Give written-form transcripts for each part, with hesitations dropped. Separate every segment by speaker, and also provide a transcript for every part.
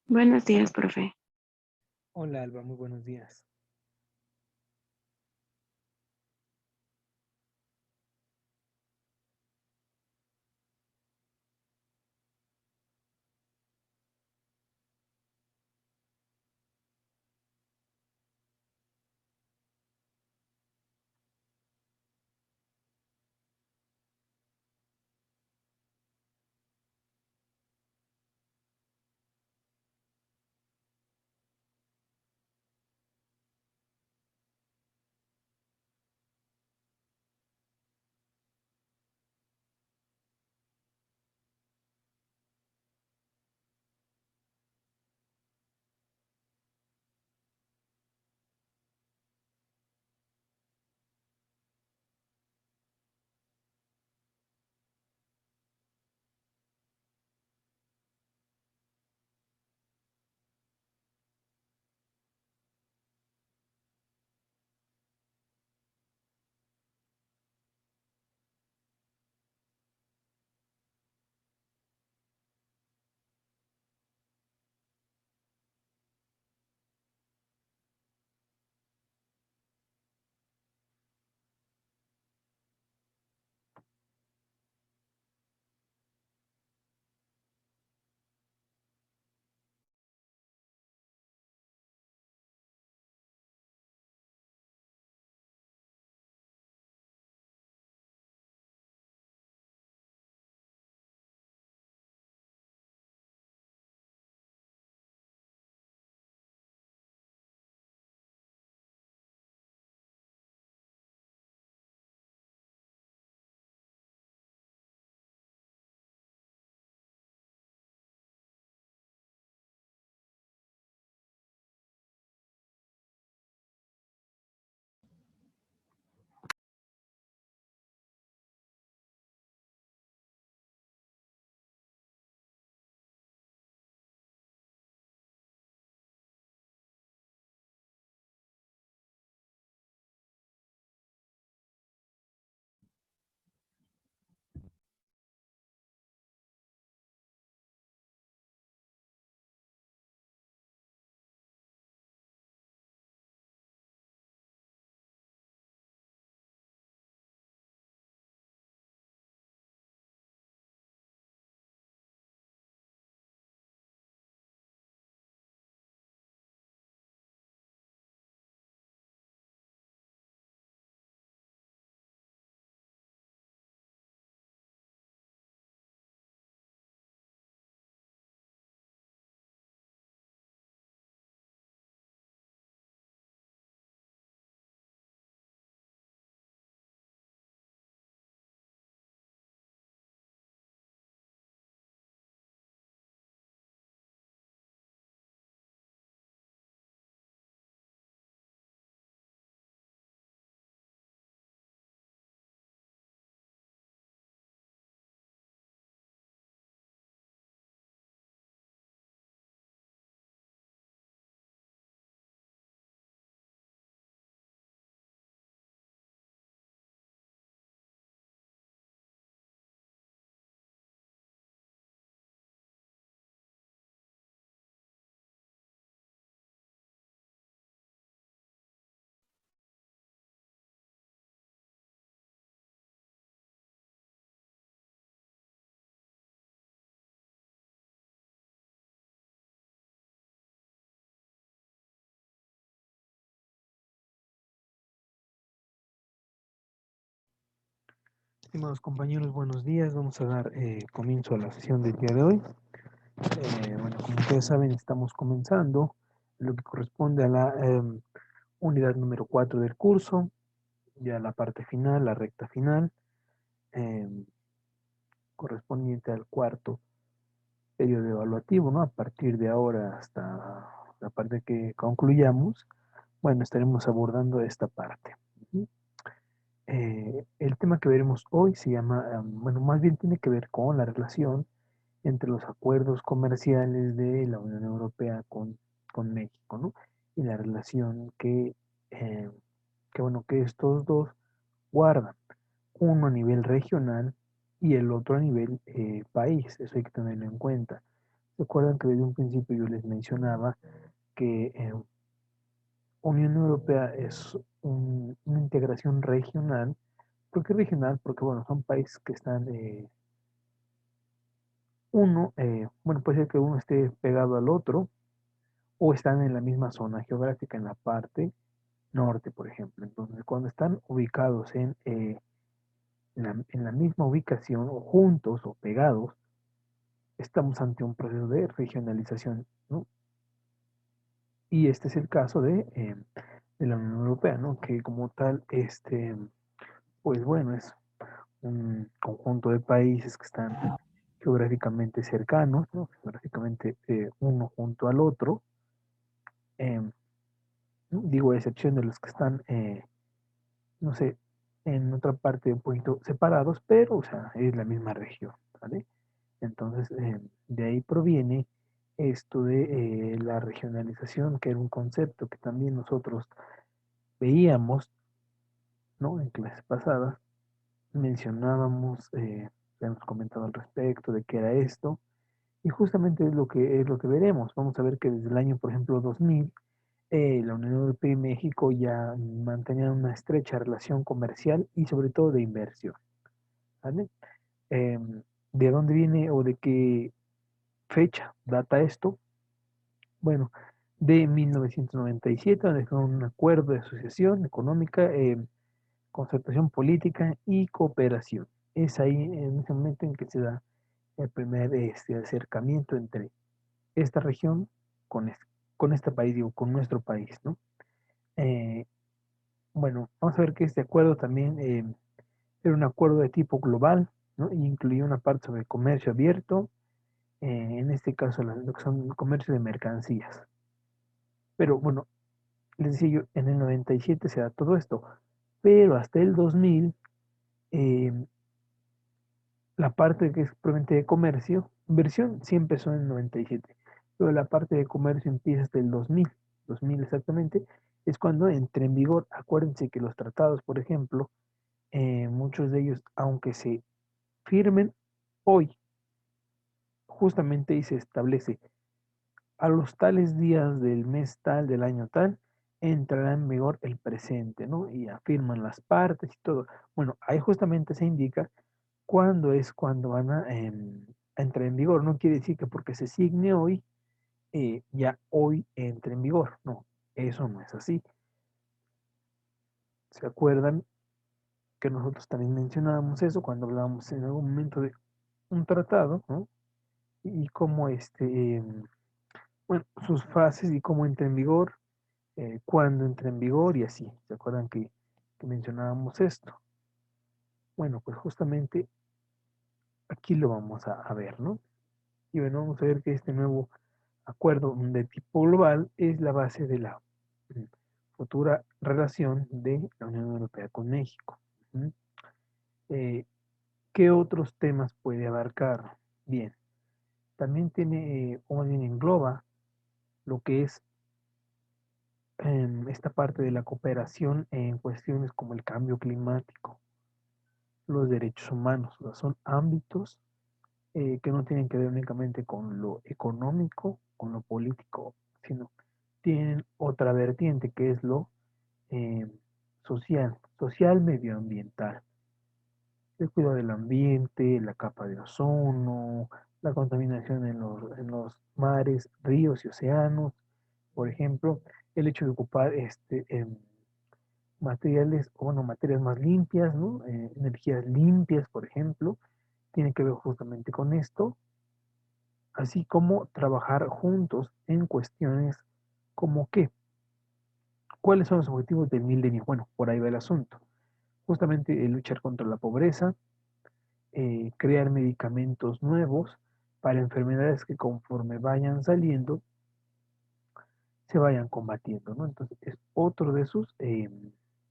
Speaker 1: Buenos días, profe.
Speaker 2: Hola Alba, muy buenos días. Estimados compañeros, buenos días. Vamos a dar comienzo a la sesión del día de hoy. Bueno, como ustedes saben, estamos comenzando lo que corresponde a la unidad número 4 del curso, ya la parte final, la recta final, em, correspondiente al cuarto periodo evaluativo, ¿no? A partir de ahora hasta la parte que concluyamos, bueno, estaremos abordando esta parte. Ujú. El tema que veremos hoy se llama, bueno, más bien tiene que ver con la relación entre los acuerdos comerciales de la Unión Europea con México, ¿no? Y la relación eh, bueno, que estos dos guardan, uno a nivel regional y el otro a nivel país, eso hay que tenerlo en cuenta. ¿Se acuerdan que desde un principio yo les mencionaba que Unión Europea es una integración regional? ¿Por qué regional? Porque, bueno, son países que están, bueno, puede ser que uno esté pegado al otro o están en la misma zona geográfica, en la parte norte, por ejemplo. Entonces, cuando están ubicados en la misma ubicación o juntos o pegados, estamos ante un proceso de regionalización, ¿no? Y este es el caso de la Unión Europea, ¿no? Que como tal, pues bueno, es un conjunto de países que están geográficamente cercanos, ¿no? Geográficamente uno junto al otro, eh, ¿no? Digo, a excepción de los que están, no sé, en otra parte un poquito separados, pero, o sea, es la misma región, ¿vale? Entonces, de ahí proviene esto de la regionalización, que era un concepto que también nosotros veíamos, ¿no? En clases pasadas, mencionábamos, ya hemos comentado al respecto de qué era esto, y justamente es lo que veremos. Vamos a ver que desde el año, por ejemplo, 2000, la Unión Europea y México ya mantenían una estrecha relación comercial y sobre todo de inversión, ¿vale? ¿De dónde viene o de qué fecha data esto? Bueno, de 1997, donde fue un acuerdo de asociación económica, concertación política y cooperación. Es ahí en ese momento en que se da el primer acercamiento entre esta región con este país, digo, con nuestro país, ¿no? Eh, bueno, vamos a ver que este acuerdo también era un acuerdo de tipo global, ¿no? Y incluía una parte sobre comercio abierto, en este caso lo que son el comercio de mercancías. Pero bueno, les decía yo, en el 97 se da todo esto, pero hasta el 2000, eh, la parte que es puramente de comercio, inversión sí empezó en el 97, pero la parte de comercio empieza hasta el 2000 exactamente, es cuando entra en vigor. Acuérdense que los tratados, por ejemplo, muchos de ellos, aunque se firmen hoy, justamente ahí se establece a los tales días del mes tal, del año tal, entrará en vigor el presente, ¿no? Y afirman las partes y todo. Bueno, ahí justamente se indica cuándo es cuando van a entrar en vigor. No quiere decir que porque se signe hoy, ya hoy entre en vigor. No, eso no es así. ¿Se acuerdan que nosotros también mencionábamos eso cuando hablábamos en algún momento de un tratado, ¿no? Y cómo bueno, sus fases y cómo entra en vigor, cuándo entra en vigor y así. ¿Se acuerdan que mencionábamos esto? Bueno, pues justamente aquí lo vamos a ver, ¿no? Y bueno, vamos a ver que este nuevo acuerdo de tipo global es la base de la mm, futura relación de la Unión Europea con México. ¿Mm? Eh, ¿Qué otros temas puede abarcar? Bien, también tiene, o más bien engloba lo que es esta parte de la cooperación en cuestiones como el cambio climático, los derechos humanos. O sea, son ámbitos que no tienen que ver únicamente con lo económico, con lo político, sino tienen otra vertiente que es lo eh, social medioambiental. El cuidado del ambiente, la capa de ozono, la contaminación en los mares, ríos y océanos, por ejemplo, el hecho de ocupar materiales, o bueno, materias más limpias, ¿no? Energías limpias, por ejemplo, tiene que ver justamente con esto, así como trabajar juntos en cuestiones como qué, cuáles son los objetivos del milenio. Bueno, por ahí va el asunto. Justamente luchar contra la pobreza, crear medicamentos nuevos para enfermedades que conforme vayan saliendo se vayan combatiendo, ¿no? Entonces es otro de esos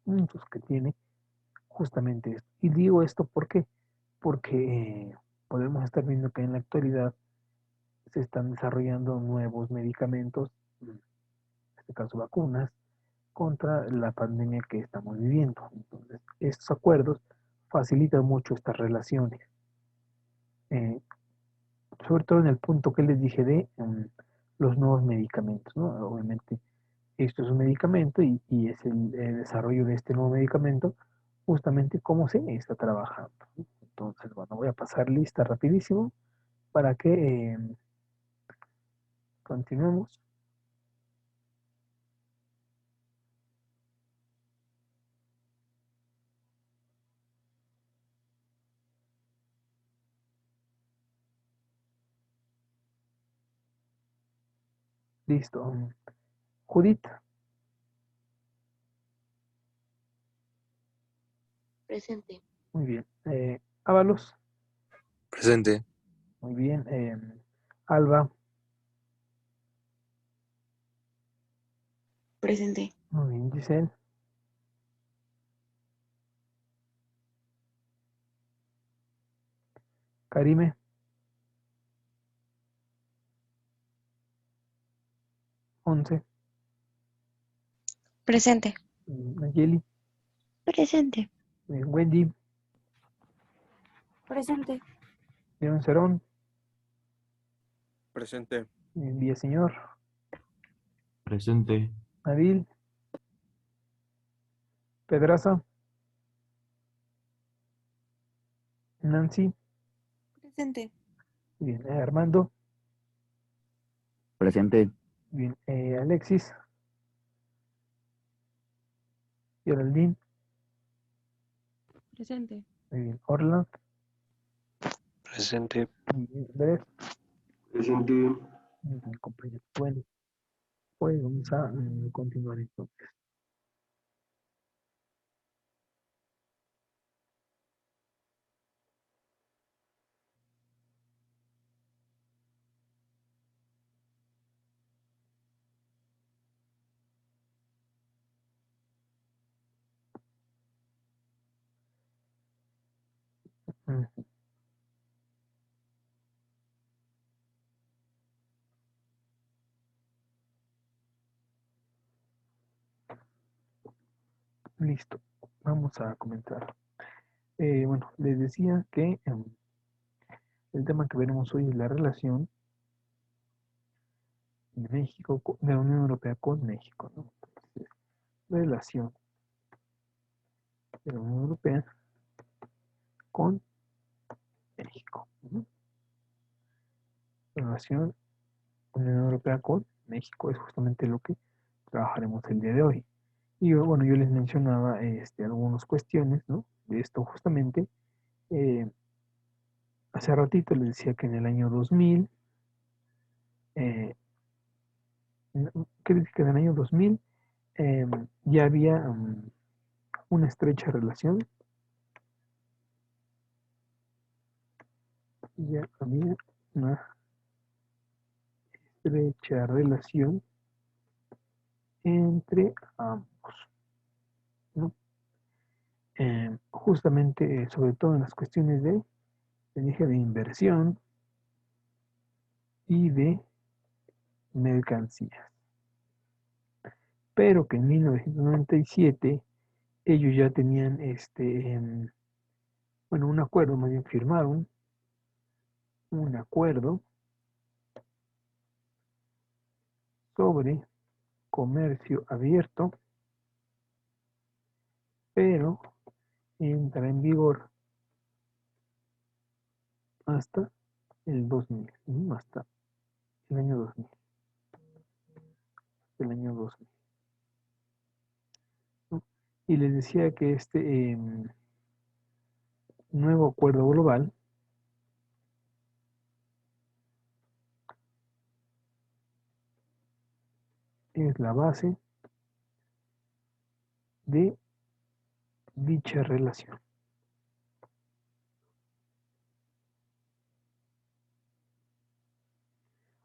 Speaker 2: puntos que tiene justamente esto. Y digo esto ¿por qué? Porque podemos estar viendo que en la actualidad se están desarrollando nuevos medicamentos, en este caso vacunas, contra la pandemia que estamos viviendo. Entonces, estos acuerdos facilitan mucho estas relaciones. Eh, sobre todo en el punto que les dije de los nuevos medicamentos, ¿no? Obviamente, esto es un medicamento y es el desarrollo de este nuevo medicamento, justamente cómo se está trabajando, ¿no? Entonces, bueno, voy a pasar lista rapidísimo para que continuemos. Listo. Judith,
Speaker 1: Presente.
Speaker 2: muy bien. Ábalos,
Speaker 3: Presente.
Speaker 2: muy bien. Alba,
Speaker 1: Presente.
Speaker 2: muy bien. Giselle, Karime, Once,
Speaker 4: Presente.
Speaker 2: Nayeli,
Speaker 4: Presente.
Speaker 2: Wendy,
Speaker 4: Presente.
Speaker 2: León Cerón,
Speaker 3: Presente.
Speaker 2: Villaseñor,
Speaker 5: Presente.
Speaker 2: Nabil, Pedraza, Nancy,
Speaker 4: Presente.
Speaker 2: bien. Armando,
Speaker 6: Presente.
Speaker 2: bien. Alexis, Geraldine,
Speaker 4: Presente.
Speaker 2: muy bien. Orland,
Speaker 7: Presente.
Speaker 2: muy bien. Andrés,
Speaker 7: Presente.
Speaker 2: muy bien, compañero. Bueno, pues vamos a continuar entonces. Mm, Listo, vamos a comenzar. Bueno, les decía que el tema que veremos hoy es la relación de México, de la Unión Europea con México, ¿no? Entonces, relación de la Unión Europea con México, ¿no? Relación Unión Europea con México es justamente lo que trabajaremos el día de hoy. Y bueno, yo les mencionaba algunas cuestiones, ¿no? De esto justamente. eh, Hace ratito les decía que en el año 2000, eh, que en el año 2000 ya había una estrecha relación, ya había una estrecha relación entre ambos, ¿no? Justamente, sobre todo en las cuestiones de, les dije, de inversión y de mercancías. Pero que en 1997 ellos ya tenían bueno, un acuerdo, más bien firmaron un acuerdo sobre comercio abierto, pero entra en vigor hasta el 2000, ¿no? Hasta el año 2000, el año 2000, ¿no? Y les decía que este nuevo acuerdo global es la base de dicha relación.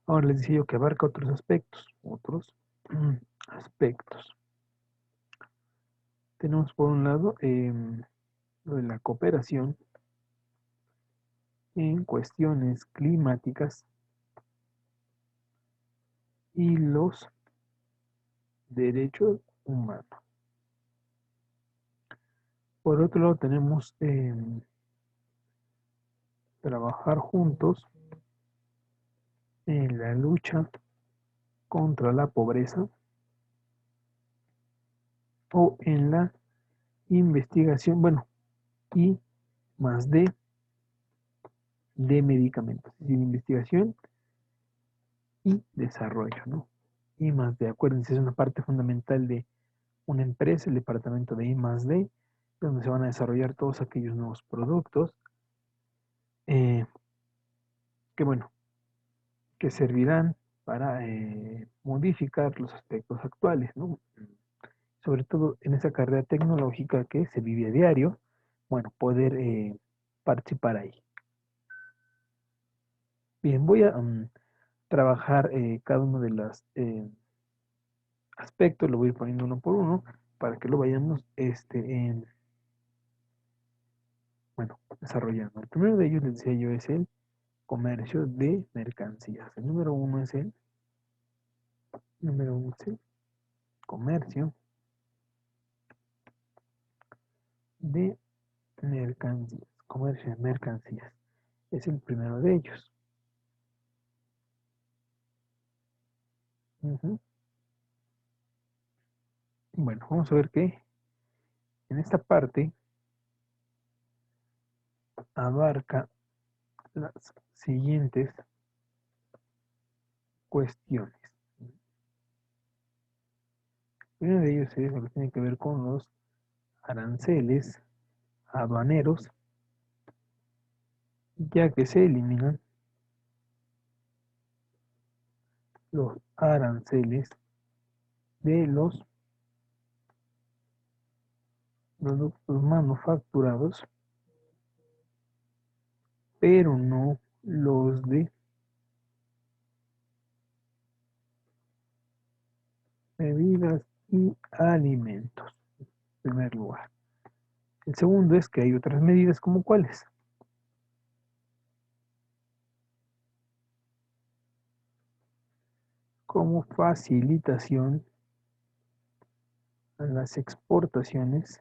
Speaker 2: Ahora les decía yo que abarca otros aspectos. Tenemos por un lado lo de la cooperación en cuestiones climáticas y los derechos humanos. Por otro lado tenemos trabajar juntos en la lucha contra la pobreza o en la investigación, bueno, y más de medicamentos, es decir, investigación y desarrollo, ¿no? Y más D, acuérdense, es una parte fundamental de una empresa, el departamento de I más D, donde se van a desarrollar todos aquellos nuevos productos eh, que, bueno, que servirán para modificar los aspectos actuales, ¿no? Sobre todo en esa carrera tecnológica que se vive a diario, bueno, poder participar ahí. Bien, voy a trabajar cada uno de los aspectos, lo voy a ir poniendo uno por uno para que lo vayamos bueno, desarrollando. El primero de ellos, les decía yo, es el comercio de mercancías. El número uno es el comercio de mercancías. Comercio de mercancías. Es el primero de ellos. Ujú. Bueno, vamos a ver que en esta parte abarca las siguientes cuestiones. Uno de ellos es lo que tiene que ver con los aranceles aduaneros, ya que se eliminan los aranceles de los productos manufacturados, pero no los de bebidas y alimentos, en primer lugar. El segundo es que hay otras medidas como cuáles. Como facilitación a las exportaciones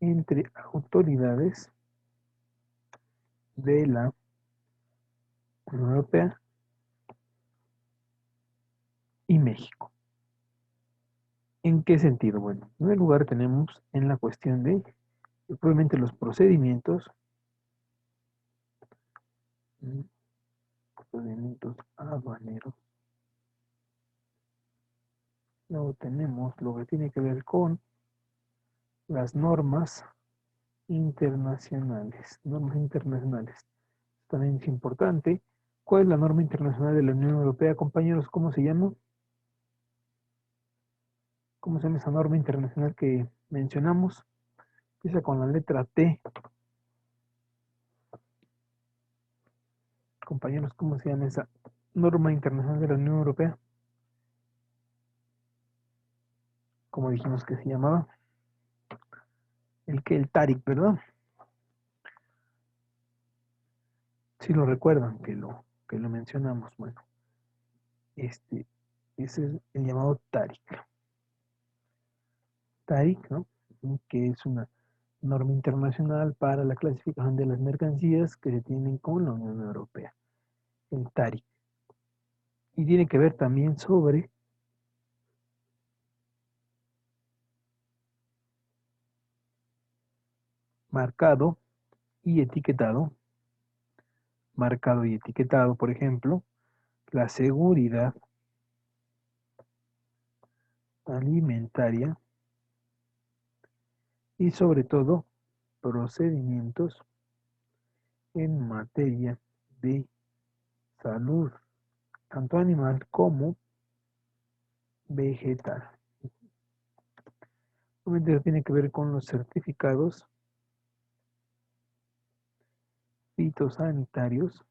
Speaker 2: entre autoridades de la Unión Europea y México. ¿En qué sentido? Bueno, en primer lugar tenemos en la cuestión de, probablemente los procedimientos aduaneros. Luego tenemos lo que tiene que ver con las normas internacionales. Normas internacionales. También es importante. ¿Cuál es la norma internacional de la Unión Europea, compañeros? ¿Cómo se llama? ¿Cómo se llama esa norma internacional que mencionamos? Empieza con la letra T. Compañeros, ¿cómo se llama esa norma internacional de la Unión Europea? Como dijimos que se llamaba. El TARIC, ¿verdad? Si lo recuerdan, que lo mencionamos. Bueno, ese es el llamado TARIC. TARIC, ¿no? Que es una norma internacional para la clasificación de las mercancías que se tienen con la Unión Europea. El TARIC. Y tiene que ver también sobre marcado y etiquetado. Marcado y etiquetado, por ejemplo, la seguridad alimentaria y sobre todo procedimientos en materia de salud, tanto animal como vegetal. Obviamente tiene que ver con los certificados fitosanitarios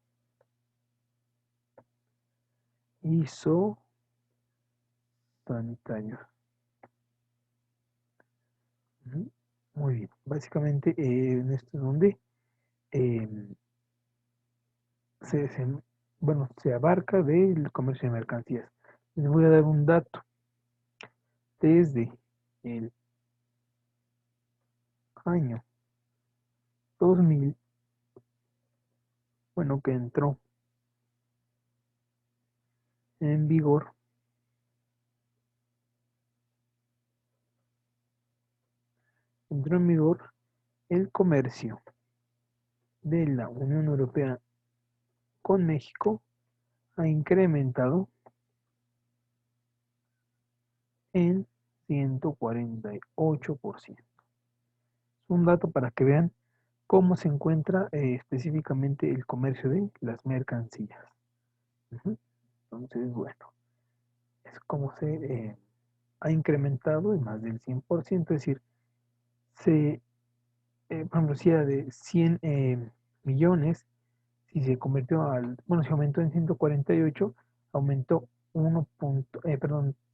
Speaker 2: ISO sanitarios. Muy bien. Básicamente en esto es donde eh, se, se, bueno, se abarca del comercio de mercancías. Les voy a dar un dato. Desde el año 2000, bueno, que entró en vigor entró en vigor el comercio de la Unión Europea con México ha incrementado en 148%. Un dato para que vean cómo se encuentra específicamente el comercio de las mercancías. Ujú. Entonces, bueno, es como se ha incrementado en más del 100%, es decir, por ejemplo, si era de 100 millones, si se convirtió bueno, si aumentó en 148, aumentó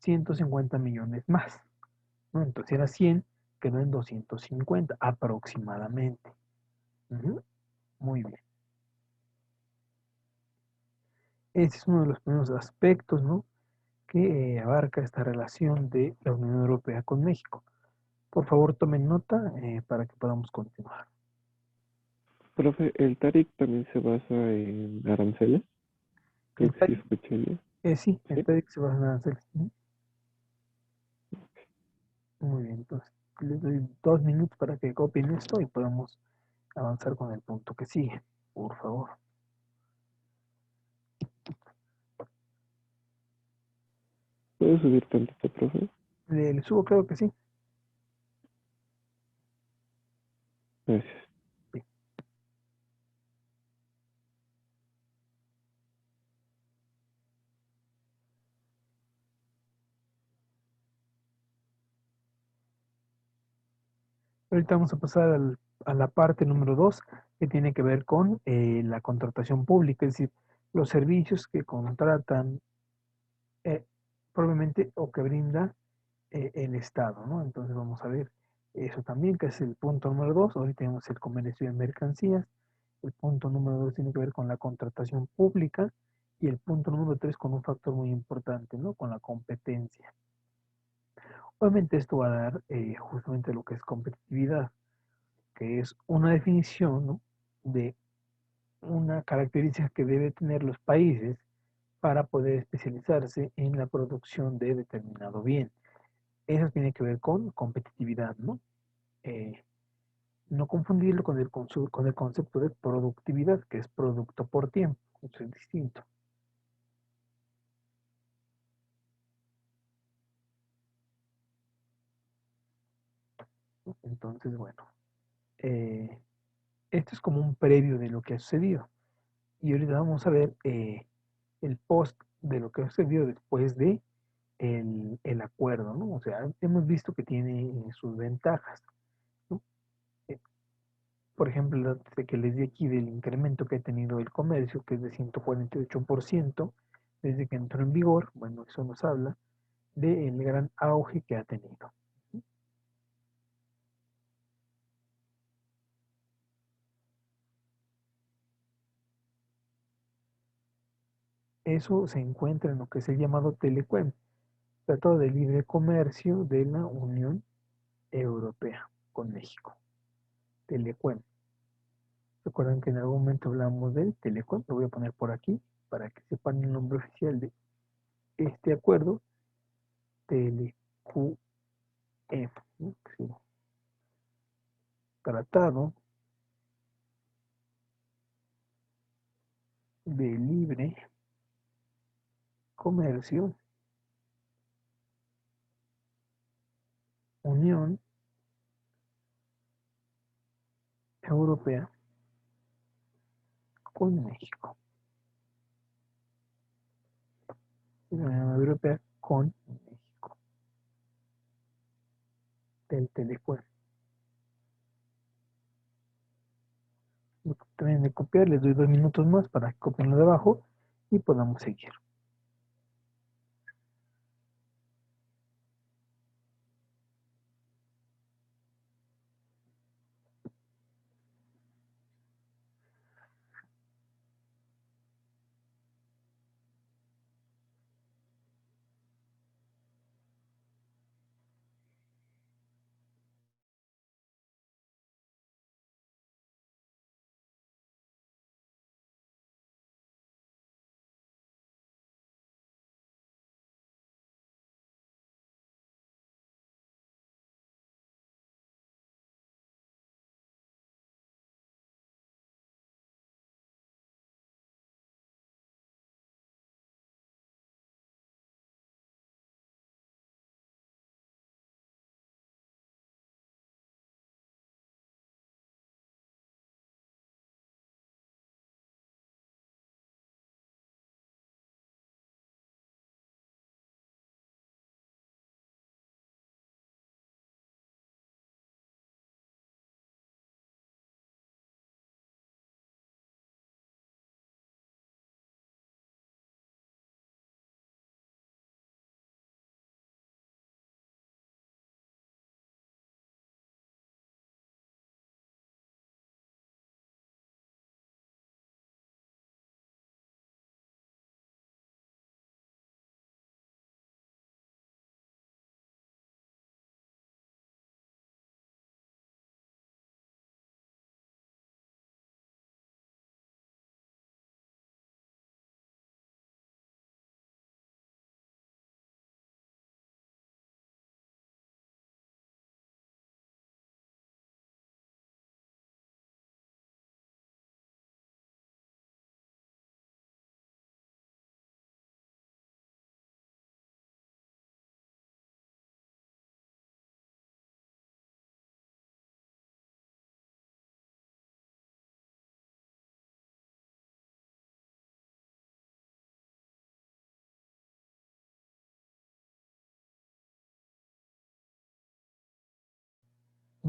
Speaker 2: 150 millones más, ¿no? Entonces era 100, quedó en 250 aproximadamente. Ujú. Muy bien. Ese es uno de los primeros aspectos, ¿no?, que abarca esta relación de la Unión Europea con México. Por favor, tomen nota para que podamos continuar.
Speaker 1: Profe, ¿el TARIC también se basa en aranceles? Creo
Speaker 2: El
Speaker 1: que sí
Speaker 2: TARIC,
Speaker 1: escuché bien.
Speaker 2: sí, el
Speaker 1: ¿Sí?
Speaker 2: TARIC se basa en aranceles. Muy bien, entonces les doy 2 minutos para que copien esto y podamos avanzar con el punto que sigue, por favor.
Speaker 1: ¿Puedo subir tantito, profe?
Speaker 2: ¿Le subo? Creo que sí.
Speaker 1: Gracias.
Speaker 2: Sí. Ahorita vamos a pasar a la parte número 2, que tiene que ver con la contratación pública, es decir, los servicios que contratan eh, probablemente o que brinda el Estado, ¿no? Entonces vamos a ver eso también, que es el punto número 2. Ahorita tenemos el comercio de mercancías. El punto número 2 tiene que ver con la contratación pública y el punto número 3 con un factor muy importante, ¿no?, con la competencia. Obviamente esto va a dar justamente lo que es competitividad, que es una definición, ¿no?, de una característica que debe tener los países para poder especializarse en la producción de determinado bien. Eso tiene que ver con competitividad, ¿no? Eh, no confundirlo con el concepto de productividad, que es producto por tiempo. Eso es distinto. Entonces, bueno, eh, esto es como un previo de lo que ha sucedido. Y ahorita vamos a ver el post de lo que ha sucedido después de el acuerdo, ¿no? O sea, hemos visto que tiene sus ventajas, ¿no? Eh, por ejemplo, el dato que les di aquí del incremento que ha tenido el comercio, que es de 148% desde que entró en vigor. Bueno, eso nos habla del gran auge que ha tenido. Eso se encuentra en lo que es el llamado Telecuem, Tratado de Libre Comercio de la Unión Europea con México. Telecuem. Recuerden que en algún momento hablamos del Telecuem, lo voy a poner por aquí para que sepan el nombre oficial de este acuerdo, Telecuem, ¿no? Sí. Tratado de Libre Comercio, Unión Europea con México. La Unión Europea con México. Del Telecuem. También de copiar, les doy 2 minutos más para que copien lo de abajo y podamos seguir.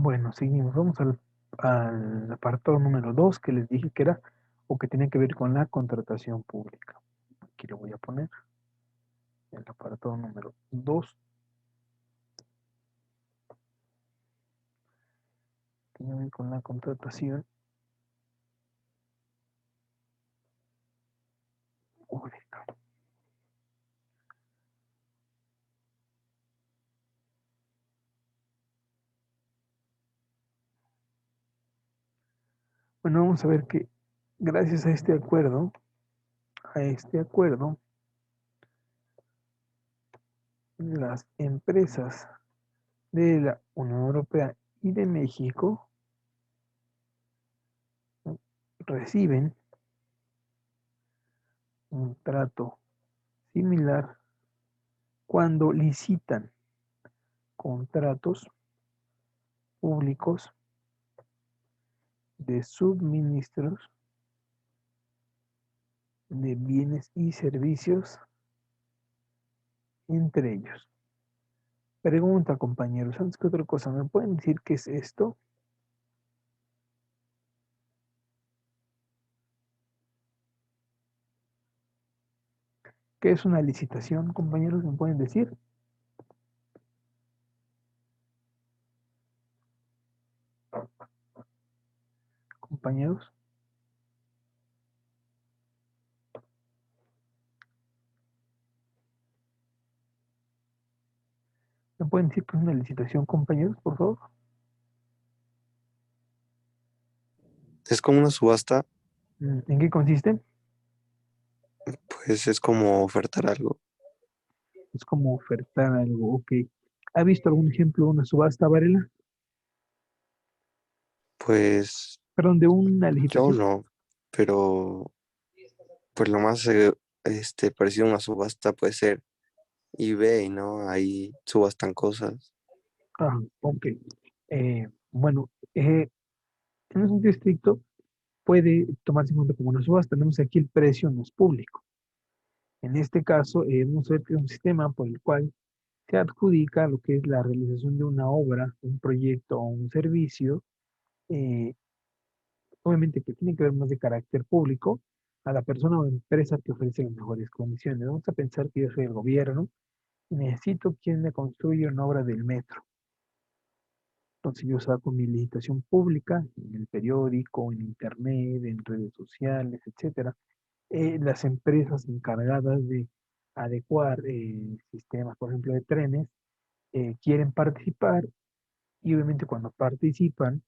Speaker 2: Bueno, seguimos. Vamos al apartado número 2 que les dije que era o que tiene que ver con la contratación pública. Aquí le voy a poner el apartado número 2. Tiene que ver con la contratación pública. Bueno, vamos a ver que gracias a este acuerdo, las empresas de la Unión Europea y de México, ¿no?, reciben un trato similar cuando licitan contratos públicos de suministros de bienes y servicios entre ellos. Pregunta, compañeros, antes que otra cosa, ¿me pueden decir qué es esto? ¿Qué es una licitación, compañeros? ¿Me pueden decir? Compañeros, ¿me pueden decir qué es una licitación, compañeros, por favor?
Speaker 3: Es como una subasta,
Speaker 2: ¿En qué consiste?
Speaker 3: pues es como ofertar algo.
Speaker 2: Es como ofertar algo, ok. ¿Ha visto algún ejemplo de una subasta, Varela?
Speaker 3: Pues
Speaker 2: Perdón, de una
Speaker 3: yo
Speaker 2: licitación.
Speaker 3: no, pero pues lo más parecido a una subasta puede ser eBay, ¿no? Ahí subastan cosas.
Speaker 2: Ah, ok. Bueno, en un sentido estricto, puede tomarse en cuenta como una subasta. Tenemos aquí el precio no es público. En este caso, vamos a ver que es un sistema por el cual se adjudica lo que es la realización de una obra, un proyecto o un servicio, eh, obviamente que tiene que ver más de carácter público, a la persona o empresa que ofrece las mejores condiciones. Vamos a pensar que yo soy el gobierno y necesito quien me construya una obra del metro. Entonces yo saco mi licitación pública en el periódico, en internet, en redes sociales, etcétera. Las empresas encargadas de adecuar sistemas, por ejemplo, de trenes, quieren participar y obviamente cuando participan,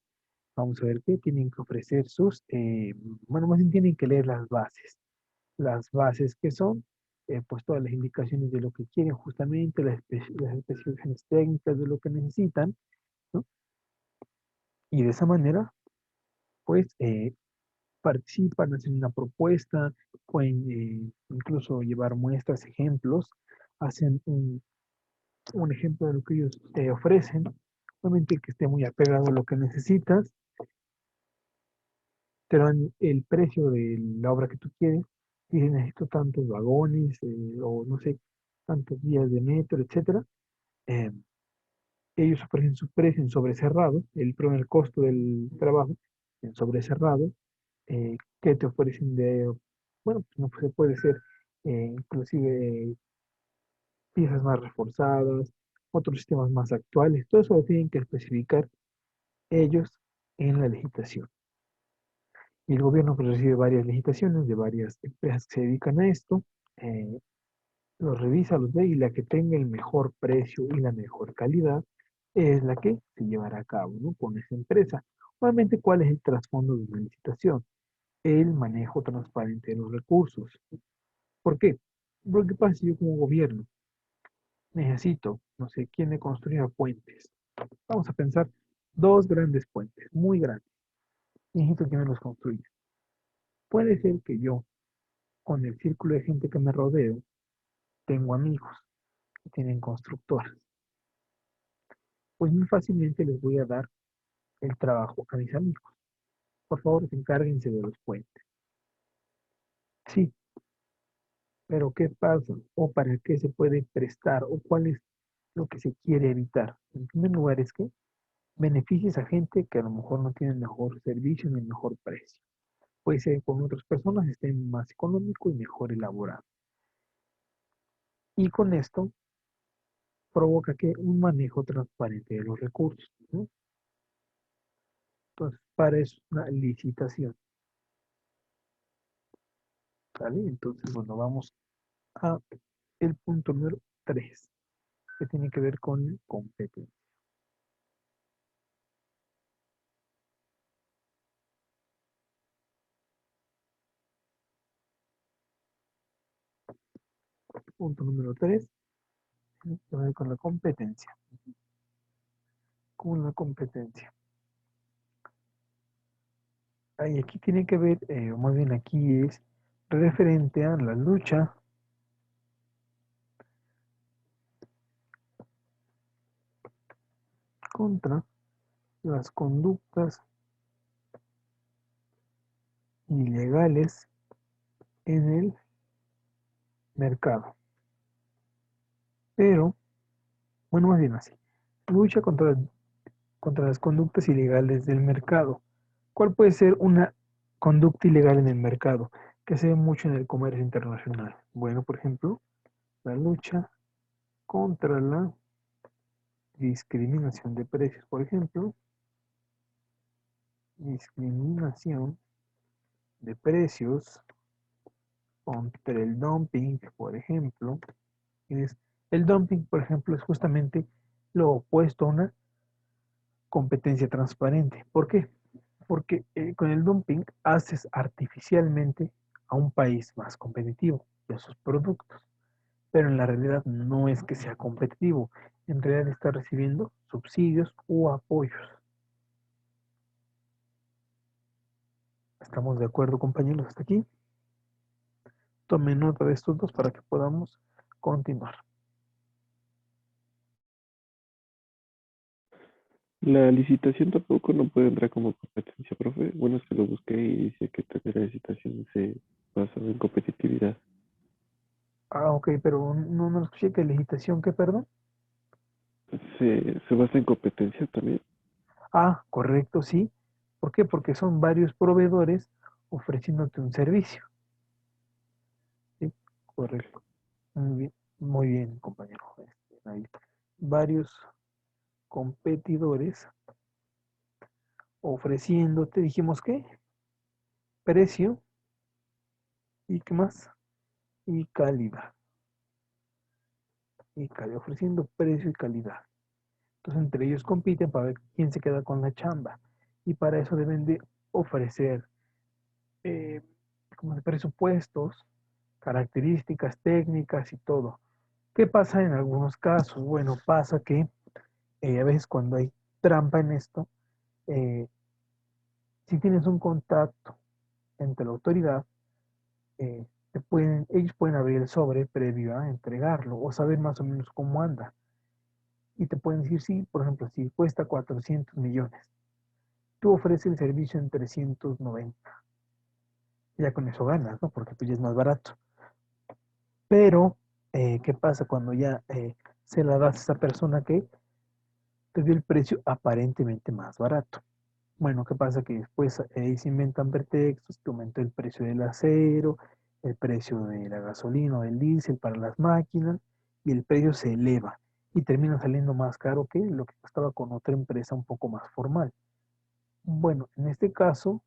Speaker 2: vamos a ver qué tienen que ofrecer bueno, más bien tienen que leer las bases que son, pues todas las indicaciones de lo que quieren justamente, las especificaciones técnicas de lo que necesitan, ¿no? Y de esa manera, pues participan, hacen una propuesta, pueden incluso llevar muestras, ejemplos, hacen un ejemplo de lo que ellos te ofrecen, obviamente que esté muy apegado a lo que necesitas, te dan el precio de la obra que tú quieres, y si necesito tantos vagones, o no sé, tantos días de metro, etcétera. eh, Ellos ofrecen su precio en sobrecerrado, el costo del trabajo en sobrecerrado, que te ofrecen bueno, pues no se puede ser inclusive piezas más reforzadas, otros sistemas más actuales, todo eso lo tienen que especificar ellos en la licitación. Y el gobierno pues recibe varias licitaciones de varias empresas que se dedican a esto, eh, los revisa, los ve y la que tenga el mejor precio y la mejor calidad es la que se llevará a cabo, ¿no?, con esa empresa. Obviamente, ¿cuál es el trasfondo de una licitación? El manejo transparente de los recursos. ¿Por qué? Porque pasa si yo como gobierno necesito, no sé, quién me construya puentes. Vamos a pensar dos grandes puentes, muy grandes. Necesito que me los construya. Puede ser que yo, con el círculo de gente que me rodeo, tengo amigos que tienen constructoras. Pues muy fácilmente les voy a dar el trabajo a mis amigos. Por favor, encárguense de los puentes. Sí, pero ¿qué pasa? ¿O para qué se puede prestar? ¿O cuál es lo que se quiere evitar? En primer lugar es que beneficias a gente que a lo mejor no tiene el mejor servicio ni el mejor precio. Puede ser que con otras personas esté más económico y mejor elaborado. Y con esto provoca que un manejo transparente de los recursos, ¿no? Entonces, para eso es una licitación, ¿vale? Entonces, bueno, vamos a el punto número 3, que tiene que ver con competencia. Punto número 3, tiene que ver con la competencia. Con la competencia. Ahí aquí tiene que ver, o más bien aquí es referente a la lucha contra las conductas ilegales en el mercado. Pero, bueno, más bien así. Lucha contra las conductas ilegales del mercado. ¿Cuál puede ser una conducta ilegal en el mercado que se ve mucho en el comercio internacional? Bueno, por ejemplo, la lucha contra la discriminación de precios. Por ejemplo, discriminación de precios contra el dumping, por ejemplo. El dumping, por ejemplo, es justamente lo opuesto a una competencia transparente. ¿Por qué? Porque con el dumping haces artificialmente a un país más competitivo y a sus productos, pero en la realidad no es que sea competitivo, en realidad está recibiendo subsidios o apoyos. ¿Estamos de acuerdo, compañeros, hasta aquí? Tomen nota de estos dos para que podamos continuar.
Speaker 1: La licitación tampoco no puede entrar como competencia, profe. Bueno, es que lo busqué y dice que también la licitación se basa en competitividad.
Speaker 2: Ah, ok, pero no escuché que licitación, ¿qué, perdón?
Speaker 1: Se basa en competencia también.
Speaker 2: Ah, correcto, sí. ¿Por qué? Porque son varios proveedores ofreciéndote un servicio. Sí, correcto. Muy bien, compañero. Ahí. Varios competidores ofreciéndote, dijimos que precio y qué más, y calidad. Ofreciendo precio y calidad. Entonces entre ellos compiten para ver quién se queda con la chamba. Y para eso deben de ofrecer eh, como de presupuestos, características técnicas y todo. ¿Qué pasa en algunos casos? Bueno, pasa que a veces cuando hay trampa en esto, eh, si tienes un contacto entre la autoridad, ellos pueden abrir el sobre previo a entregarlo o saber más o menos cómo anda. Y te pueden decir, sí, por ejemplo, si cuesta 400 millones, tú ofreces el servicio en 390. Ya con eso ganas, ¿no? Porque pues ya es más barato. Pero, ¿qué pasa cuando ya se la das a esa persona que te dio el precio aparentemente más barato? Bueno, ¿qué pasa? Que después se inventan pretextos, que aumentó el precio del acero, el precio de la gasolina o del diésel para las máquinas, y el precio se eleva y termina saliendo más caro que lo que costaba con otra empresa un poco más formal. Bueno, en este caso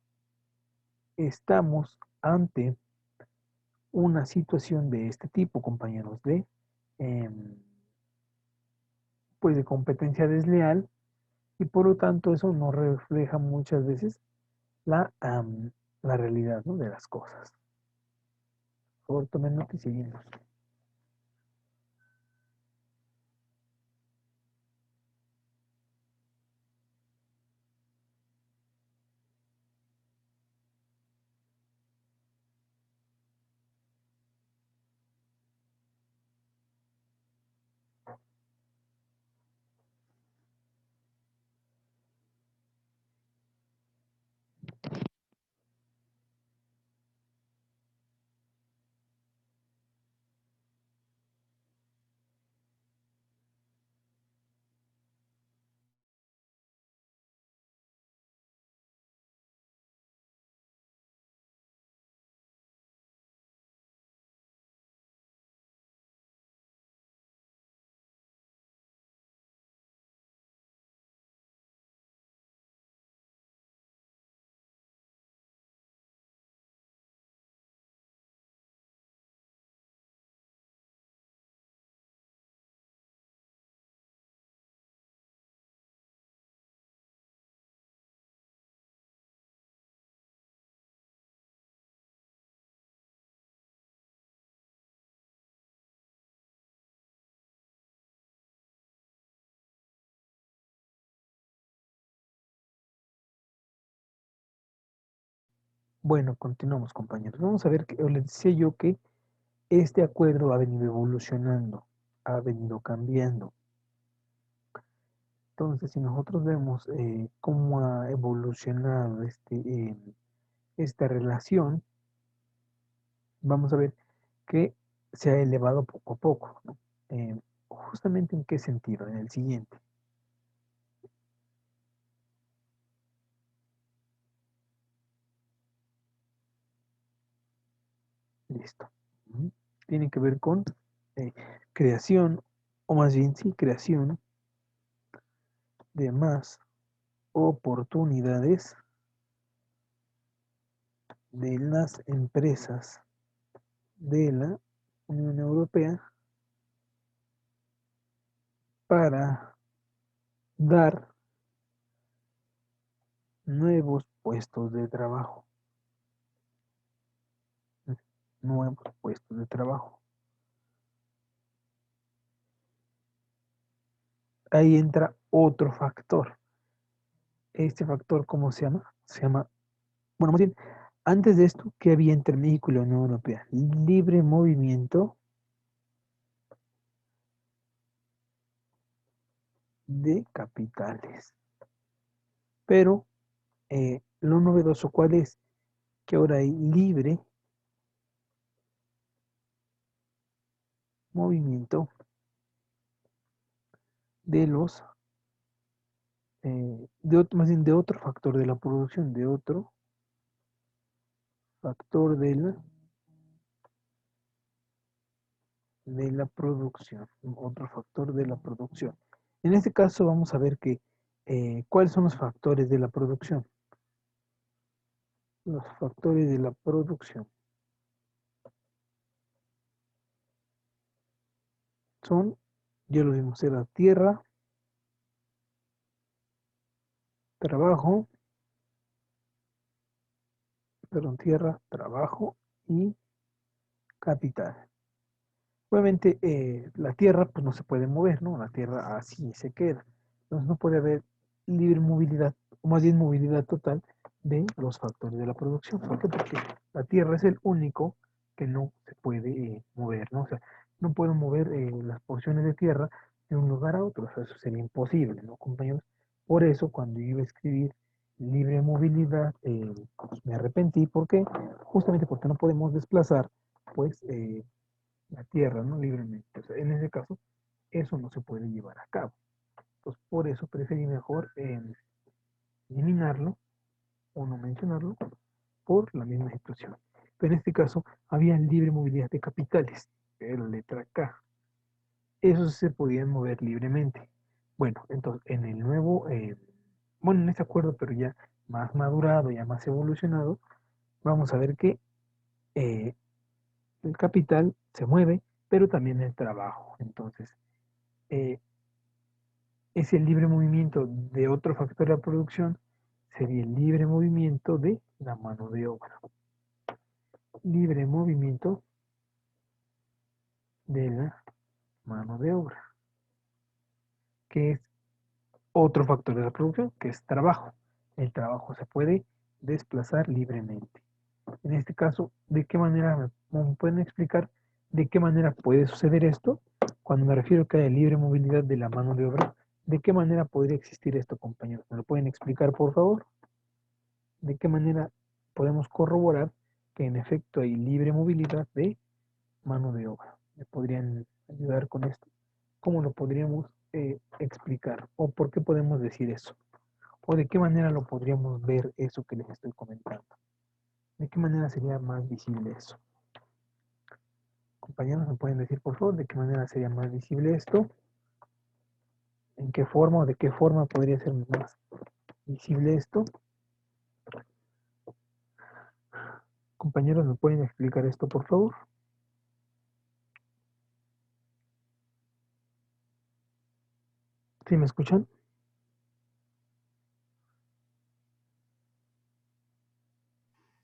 Speaker 2: estamos ante una situación de este tipo, compañeros, em, pues de competencia desleal, y por lo tanto eso no refleja muchas veces la realidad, ¿no?, de las cosas. Por favor, tomen nota y seguimos. Bueno, continuamos, compañeros. Vamos a ver, que les decía yo que este acuerdo ha venido evolucionando, ha venido cambiando. Entonces, si nosotros vemos cómo ha evolucionado esta relación, vamos a ver que se ha elevado poco a poco, ¿no? ¿Justamente en qué sentido? En el siguiente. Listo. Tiene que ver con creación, o más bien sí, creación de más oportunidades de las empresas de la Unión Europea para dar nuevos puestos de trabajo. Nuevos puestos de trabajo. Ahí entra otro factor. Este factor, ¿cómo se llama? Se llama, bueno, más bien, antes de esto, ¿qué había entre México y la Unión Europea? Libre movimiento de capitales. Pero lo novedoso, ¿cuál es? Que ahora hay libre movimiento de los, más bien de otro factor de la producción, de otro factor de la producción, otro factor de la producción. En este caso vamos a ver que, ¿cuáles son los factores de la producción? Los factores de la producción son, ya lo vimos, era tierra, trabajo, perdón, tierra, trabajo y capital. Obviamente la tierra pues no se puede mover, ¿no? La tierra así se queda. Entonces no puede haber libre movilidad, o más bien movilidad total de los factores de la producción. ¿Por qué? Porque la tierra es el único que no se puede mover, ¿no? O sea, no puedo mover las porciones de tierra de un lugar a otro. O sea, eso sería imposible, ¿no, compañeros? Por eso, cuando yo iba a escribir libre movilidad, pues me arrepentí. ¿Por qué? Justamente porque no podemos desplazar, pues, la tierra, ¿no? Libremente. O sea, en ese caso, eso no se puede llevar a cabo. Entonces, por eso preferí mejor eliminarlo o no mencionarlo por la misma situación. Pero en este caso, había libre movilidad de capitales, que era la letra K. Esos se podían mover libremente. Bueno, entonces, en el nuevo, bueno, en este acuerdo, pero ya más madurado, ya más evolucionado, vamos a ver que eh, el capital se mueve, pero también el trabajo. Entonces, eh, ese libre movimiento de otro factor de la producción sería el libre movimiento de la mano de obra. Libre movimiento de la mano de obra, que es otro factor de la producción, que es trabajo. El trabajo se puede desplazar libremente. En este caso, ¿de qué manera me pueden explicar de qué manera puede suceder esto? Cuando me refiero a que haya libre movilidad de la mano de obra, ¿de qué manera podría existir esto, compañeros? ¿Me lo pueden explicar, por favor? ¿De qué manera podemos corroborar que en efecto hay libre movilidad de mano de obra? ¿Me podrían ayudar con esto? ¿Cómo lo podríamos explicar? ¿O por qué podemos decir eso? ¿O de qué manera lo podríamos ver eso que les estoy comentando? ¿De qué manera sería más visible eso? Compañeros, ¿me pueden decir por favor de qué manera sería más visible esto? ¿En qué forma o de qué forma podría ser más visible esto? Compañeros, ¿me pueden explicar esto por favor? ¿Sí me escuchan?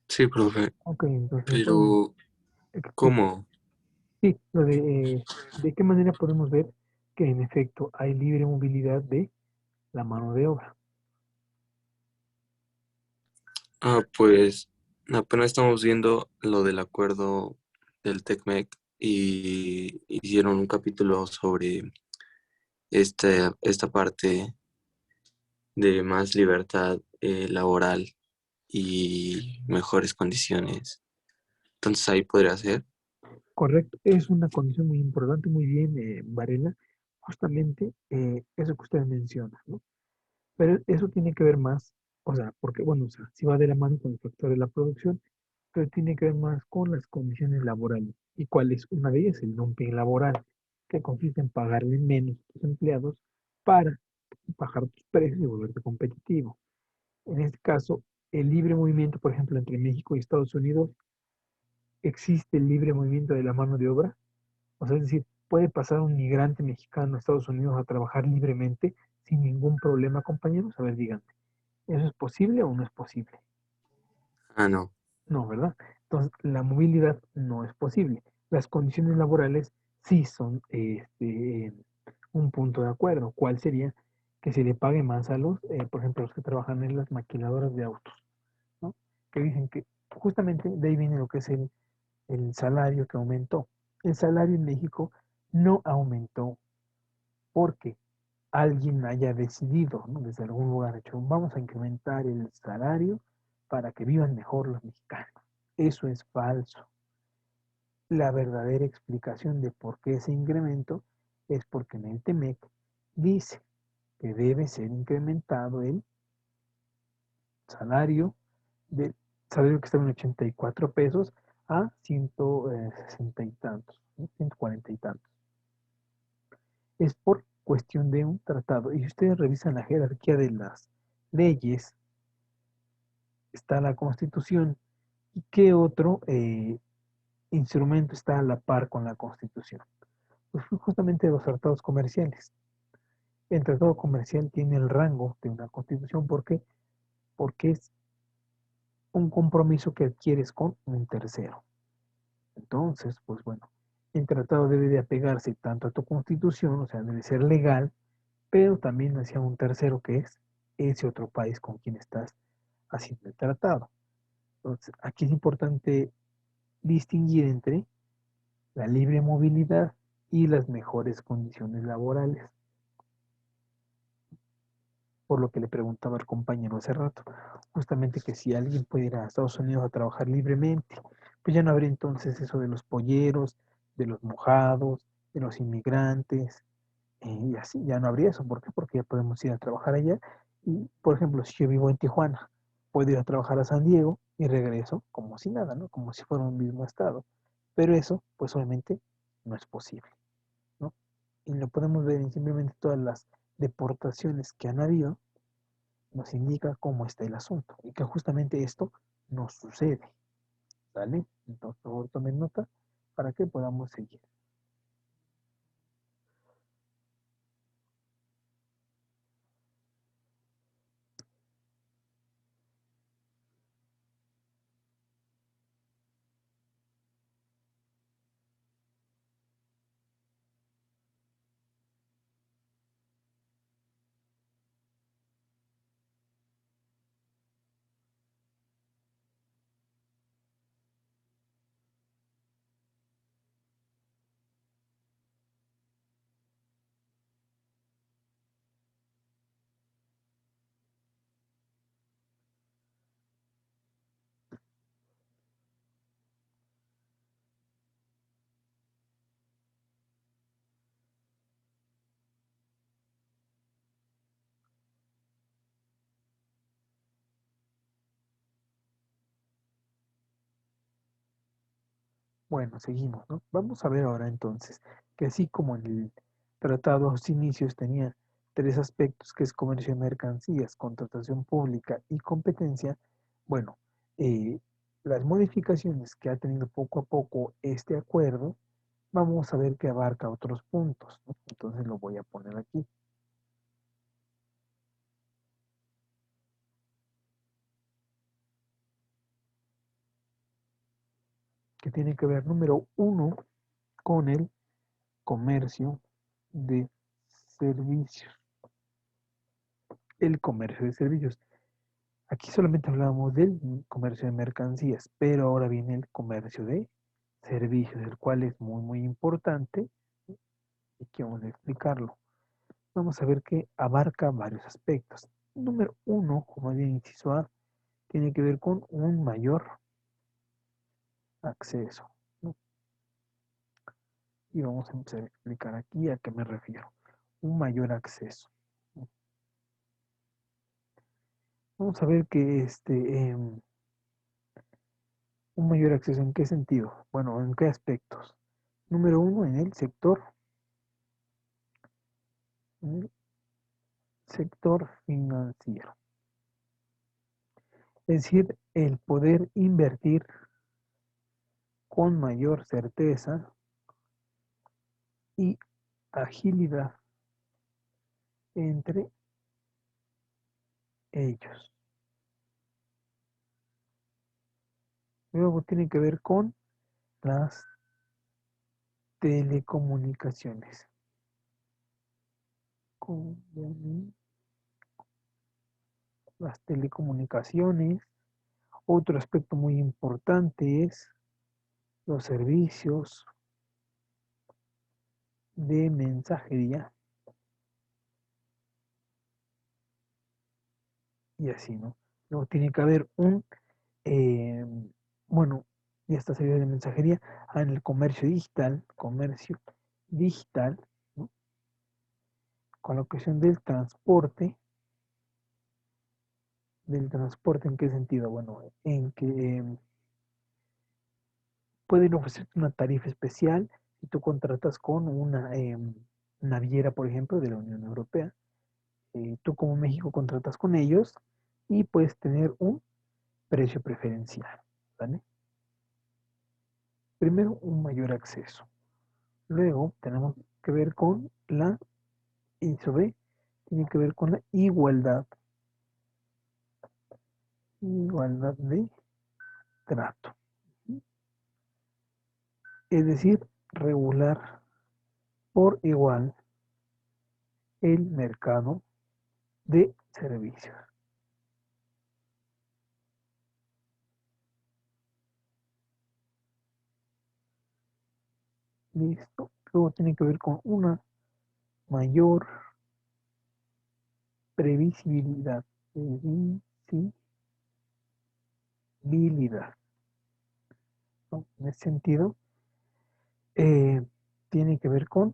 Speaker 3: Sí, profe,
Speaker 2: Ok, entonces ¿me pueden
Speaker 3: pero
Speaker 2: explicar?
Speaker 3: ¿cómo?
Speaker 2: Sí, de qué manera podemos ver que en efecto hay libre movilidad de la mano de obra.
Speaker 3: Ah, pues Apenas estamos viendo lo del acuerdo del TECMEC y hicieron un capítulo sobre esta parte de más libertad laboral y mejores condiciones. Entonces ahí podría ser.
Speaker 2: Correcto, es una condición muy importante, muy bien, Varela, justamente eso que usted menciona, ¿no? Pero eso tiene que ver más, o sea, porque, bueno, o sea, sí va de la mano con el factor de la producción, pero tiene que ver más con las condiciones laborales. ¿Y cuál es una de ellas? El dumping laboral, que consiste en pagarle menos a tus empleados para bajar tus precios y volverte competitivo. En este caso, el libre movimiento, por ejemplo, entre México y Estados Unidos, existe el libre movimiento de la mano de obra. O sea, es decir, puede pasar un migrante mexicano a Estados Unidos a trabajar libremente sin ningún problema, compañeros. A ver, díganme, ¿eso es posible o no es posible?
Speaker 3: Ah, no.
Speaker 2: No, ¿verdad? Entonces, la movilidad no es posible. Las condiciones laborales sí son un punto de acuerdo. ¿Cuál sería? Que se le pague más a los, por ejemplo, los que trabajan en las maquiladoras de autos, ¿no? Que dicen que justamente de ahí viene lo que es el salario que aumentó. El salario en México no aumentó porque alguien haya decidido, ¿no? Desde algún lugar, hecho, vamos a incrementar el salario para que vivan mejor los mexicanos. Eso es falso. La verdadera explicación de por qué ese incremento es porque en el TEMEC dice que debe ser incrementado el salario del salario que estaba en 84 pesos a 160 y tantos, ¿no? 140 y tantos. Es por cuestión de un tratado. Y si ustedes revisan la jerarquía de las leyes, está la Constitución. ¿Y qué otro instrumento está a la par con la Constitución? Pues justamente los tratados comerciales. El tratado comercial tiene el rango de una Constitución. ¿Por qué? Porque es un compromiso que adquieres con un tercero. Entonces, pues bueno, el tratado debe de apegarse tanto a tu Constitución, o sea, debe ser legal, pero también hacia un tercero que es ese otro país con quien estás haciendo el tratado. Entonces, aquí es importante distinguir entre la libre movilidad y las mejores condiciones laborales. Por lo que le preguntaba al compañero hace rato, justamente que si alguien puede ir a Estados Unidos a trabajar libremente, pues ya no habría entonces eso de los polleros, de los mojados, de los inmigrantes, y así ya no habría eso. ¿Por qué? Porque ya podemos ir a trabajar allá. Y, por ejemplo, si yo vivo en Tijuana, puedo ir a trabajar a San Diego y regreso como si nada, ¿no? Como si fuera un mismo estado. Pero eso, pues obviamente, no es posible, ¿no? Y lo podemos ver en simplemente todas las deportaciones que han habido, nos indica cómo está el asunto y que justamente esto no sucede, ¿vale? Entonces, por favor, tomen nota para que podamos seguir. Bueno, seguimos, ¿no? Vamos a ver ahora entonces que así como en el tratado a sus inicios tenía tres aspectos, que es comercio de mercancías, contratación pública y competencia, bueno, eh, las modificaciones que ha tenido poco a poco este acuerdo, vamos a ver que abarca otros puntos, ¿no? Entonces lo voy a poner aquí. Que tiene que ver, número uno, con el comercio de servicios. El comercio de servicios. Aquí solamente hablábamos del comercio de mercancías, pero ahora viene el comercio de servicios, el cual es muy, muy importante y que vamos a explicarlo. Vamos a ver que abarca varios aspectos. Número uno, como bien inciso A, tiene que ver con un mayor acceso, ¿no? Y vamos a empezar a explicar aquí a qué me refiero. Un mayor acceso. Vamos a ver que un mayor acceso, ¿en qué sentido? Bueno, ¿en qué aspectos? Número uno, en el sector financiero. Es decir, el poder invertir con mayor certeza y agilidad entre ellos. Luego tiene que ver con las telecomunicaciones. Las telecomunicaciones. Otro aspecto muy importante es los servicios de mensajería y así, ¿no? Luego tiene que haber eh, bueno, y esta serie de mensajería en el comercio digital, ¿no? Con la cuestión del transporte, ¿en qué sentido? Bueno, en que pueden ofrecerte una tarifa especial si tú contratas con una naviera, por ejemplo, de la Unión Europea. Tú como México contratas con ellos y puedes tener un precio preferencial, ¿vale? Primero, un mayor acceso. Luego, tenemos que ver con inciso B, tiene que ver con la igualdad de trato. Es decir, regular por igual el mercado de servicios. Listo. Luego tiene que ver con una mayor previsibilidad. Previsibilidad, ¿no? En ese sentido, eh, tiene que ver con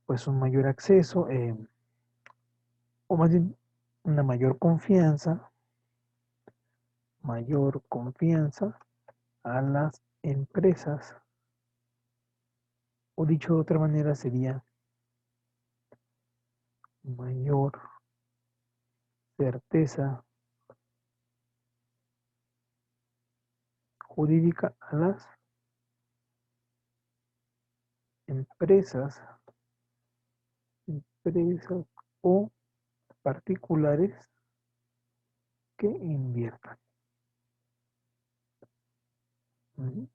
Speaker 2: pues un mayor acceso, o más bien una mayor confianza a las empresas, o dicho de otra manera sería mayor certeza jurídica a las empresas, empresas o particulares que inviertan. Ujú.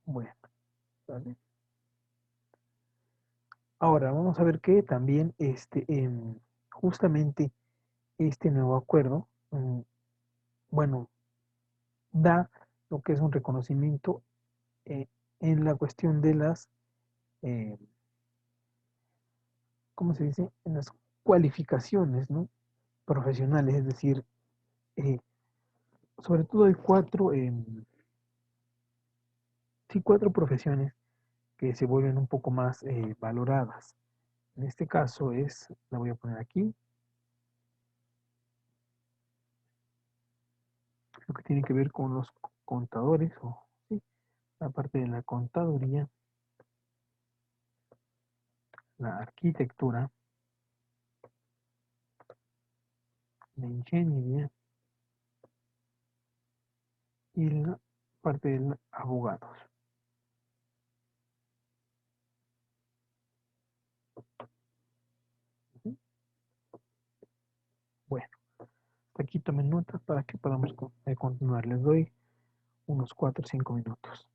Speaker 2: Bueno, ¿vale? Ahora vamos a ver que también justamente este nuevo acuerdo, bueno, da lo que es un reconocimiento eh, en la cuestión de las, eh, ¿cómo se dice? En las cualificaciones, ¿no? Profesionales, es decir, eh, sobre todo hay sí, cuatro profesiones que se vuelven un poco más valoradas. En este caso la voy a poner aquí, lo que tiene que ver con los contadores, o sí, la parte de la contaduría, la arquitectura, la ingeniería y la parte de los abogados. Ujú. Bueno, aquí tomen notas para que podamos continuar. Les doy unos 4 o 5 minutos.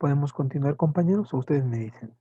Speaker 2: ¿Podemos continuar, compañeros, o ustedes me dicen?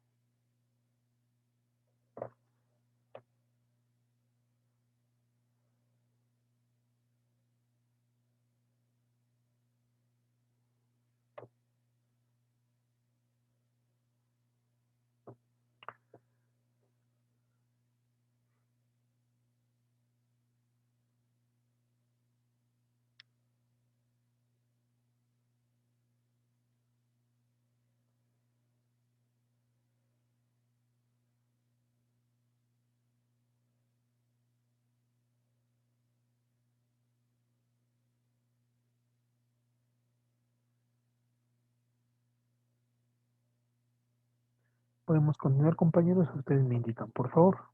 Speaker 2: ¿Podemos continuar, compañeros, o ustedes me indican, por favor?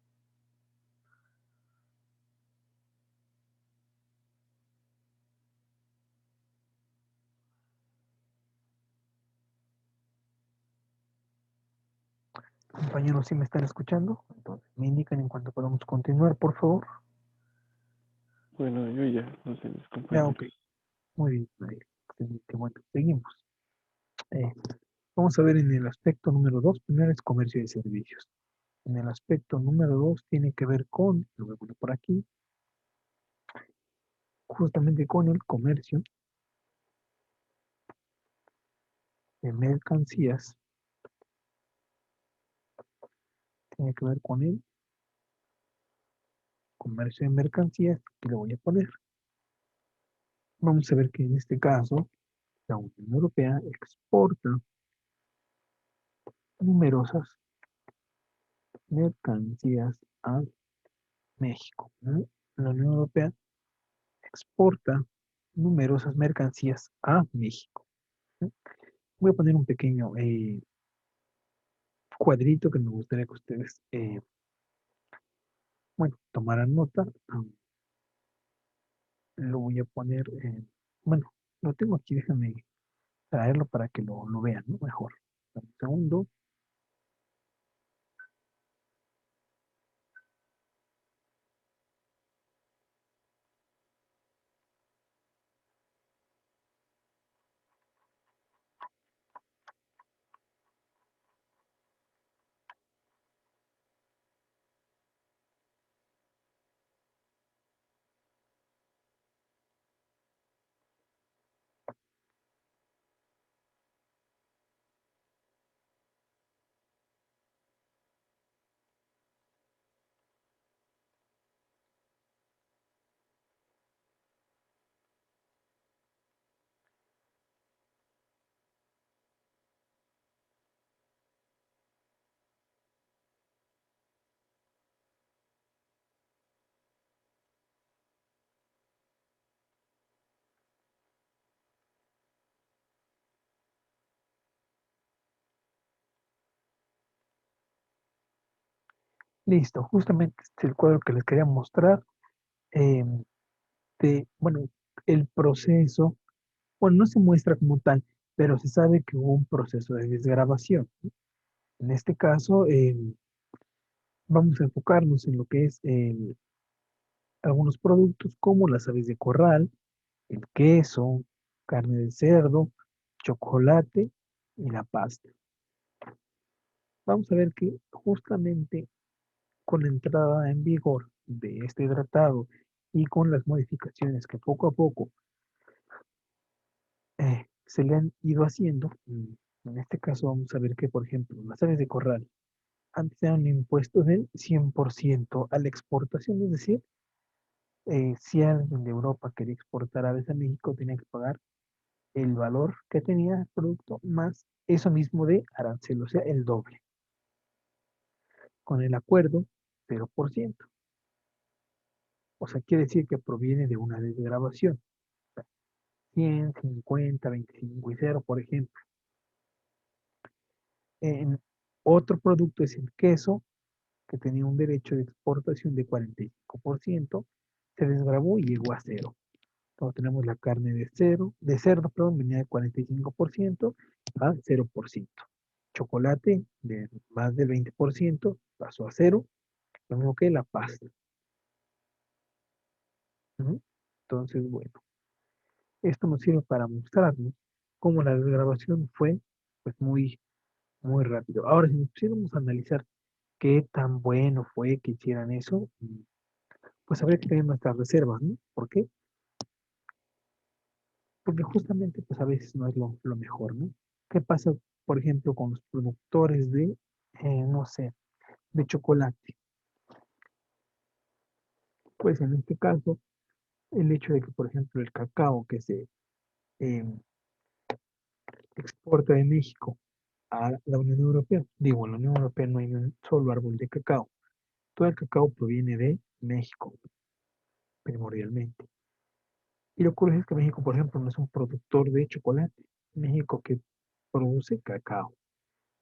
Speaker 2: Compañeros, ¿sí me están escuchando? Entonces, me indican en cuanto podamos continuar, por favor.
Speaker 1: Bueno, yo ya, no sé, mis
Speaker 2: Ya,
Speaker 1: compañeros.
Speaker 2: ok. Muy bien, muy bien. Excelente. Bueno, seguimos. Eh, Vamos a ver en el aspecto número 2. Primero es comercio de servicios. En el aspecto número 2 tiene que ver con, lo voy a poner por aquí, justamente con el comercio de mercancías. Tiene que ver con el comercio de mercancías, que lo voy a poner. Vamos a ver que en este caso la Unión Europea exporta numerosas mercancías a México, ¿no? La Unión Europea exporta numerosas mercancías a México, ¿no? Voy a poner un pequeño cuadrito que me gustaría que ustedes, bueno, tomaran nota. Lo voy a poner, bueno, lo tengo aquí, déjame traerlo para que lo vean, ¿no? Mejor. Dame un segundo. Listo, justamente este es el cuadro que les quería mostrar. eh, bueno, el proceso, bueno, no se muestra como tal, pero se sabe que hubo un proceso de desgravación. En este caso, vamos a enfocarnos en lo que es algunos productos como las aves de corral, el queso, carne de cerdo, chocolate y la pasta. Vamos a ver que justamente con la entrada en vigor de este tratado y con las modificaciones que poco a poco se le han ido haciendo, en este caso vamos a ver que, por ejemplo, las aves de corral antes eran impuestos del 100% a la exportación, es decir, si alguien de Europa quería exportar aves a México, tenía que pagar el valor que tenía el producto más eso mismo de arancel, o sea, el doble. Con el acuerdo, 0%. O sea, quiere decir que proviene de una desgravación. 100, 50, 25 y 0, por ejemplo. En otro producto es el queso, que tenía un derecho de exportación de 45%, se desgravó y llegó a cero. Entonces tenemos la carne de cerdo, perdón, venía de 45% a 0%. Chocolate de más del 20% pasó a cero, lo mismo que la pasta. ¿No? Entonces, bueno, esto nos sirve para mostrarnos cómo la desgravación fue pues muy rápido. Ahora, si nos pusiéramos a analizar qué tan bueno fue que hicieran eso, pues habría que tener nuestras reservas, ¿no? ¿Por qué? Porque justamente, pues a veces no es lo mejor, ¿no? ¿Qué pasa, por ejemplo, con los productores de, no sé, de chocolate? Pues en este caso, el hecho de que, por ejemplo, el cacao que se eh, exporta de México a la Unión Europea, digo, en la Unión Europea no hay un solo árbol de cacao. Todo el cacao proviene de México, primordialmente. Y lo curioso es que México, por ejemplo, no es un productor de chocolate. México que produce cacao.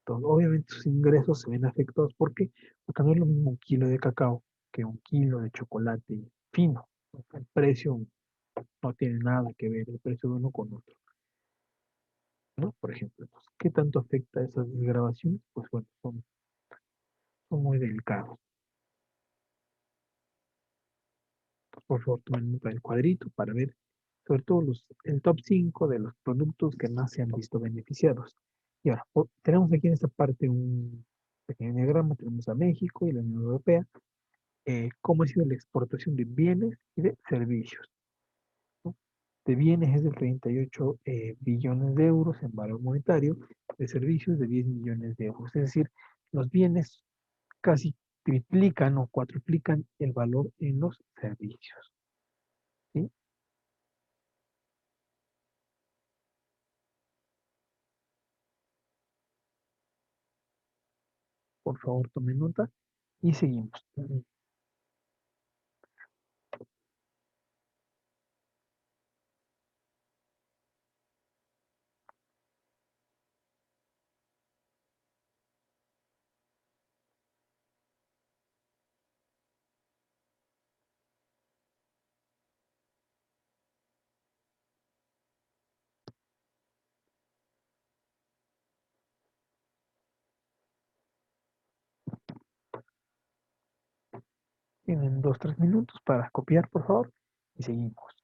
Speaker 2: Entonces, obviamente sus ingresos se ven afectados. ¿Por qué? Porque no es lo mismo un kilo de cacao que un kilo de chocolate fino. El precio no tiene nada que ver el precio de uno con otro, ¿no? Por ejemplo, entonces, ¿qué tanto afecta esas desgravaciones? Pues bueno, son muy delicados. Por favor, tomen nota del cuadrito para ver sobre todo el top 5 de los productos que más se han visto beneficiados. Y ahora, tenemos aquí en esta parte un pequeño diagrama, tenemos a México y la Unión Europea, cómo ha sido la exportación de bienes y de servicios, ¿no? De bienes es de 38 billones de euros en valor monetario, de servicios de 10 millones de euros. Es decir, los bienes casi triplican o cuatriplican el valor en los servicios, ¿sí? Por favor, tomen nota y seguimos. Tienen 2, 3 minutos para copiar, por favor, y seguimos.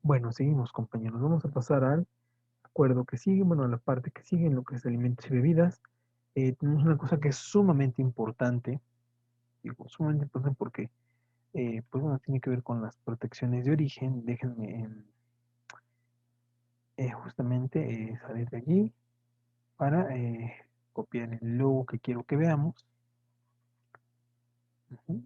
Speaker 2: Bueno, seguimos, compañeros. Vamos a pasar al acuerdo que sigue, bueno, a la parte que sigue, en lo que es alimentos y bebidas. Tenemos una cosa que es sumamente importante, digo, sumamente importante porque, pues bueno, tiene que ver con las protecciones de origen. Déjenme justamente salir de allí para copiar el logo que quiero que veamos. Ujú.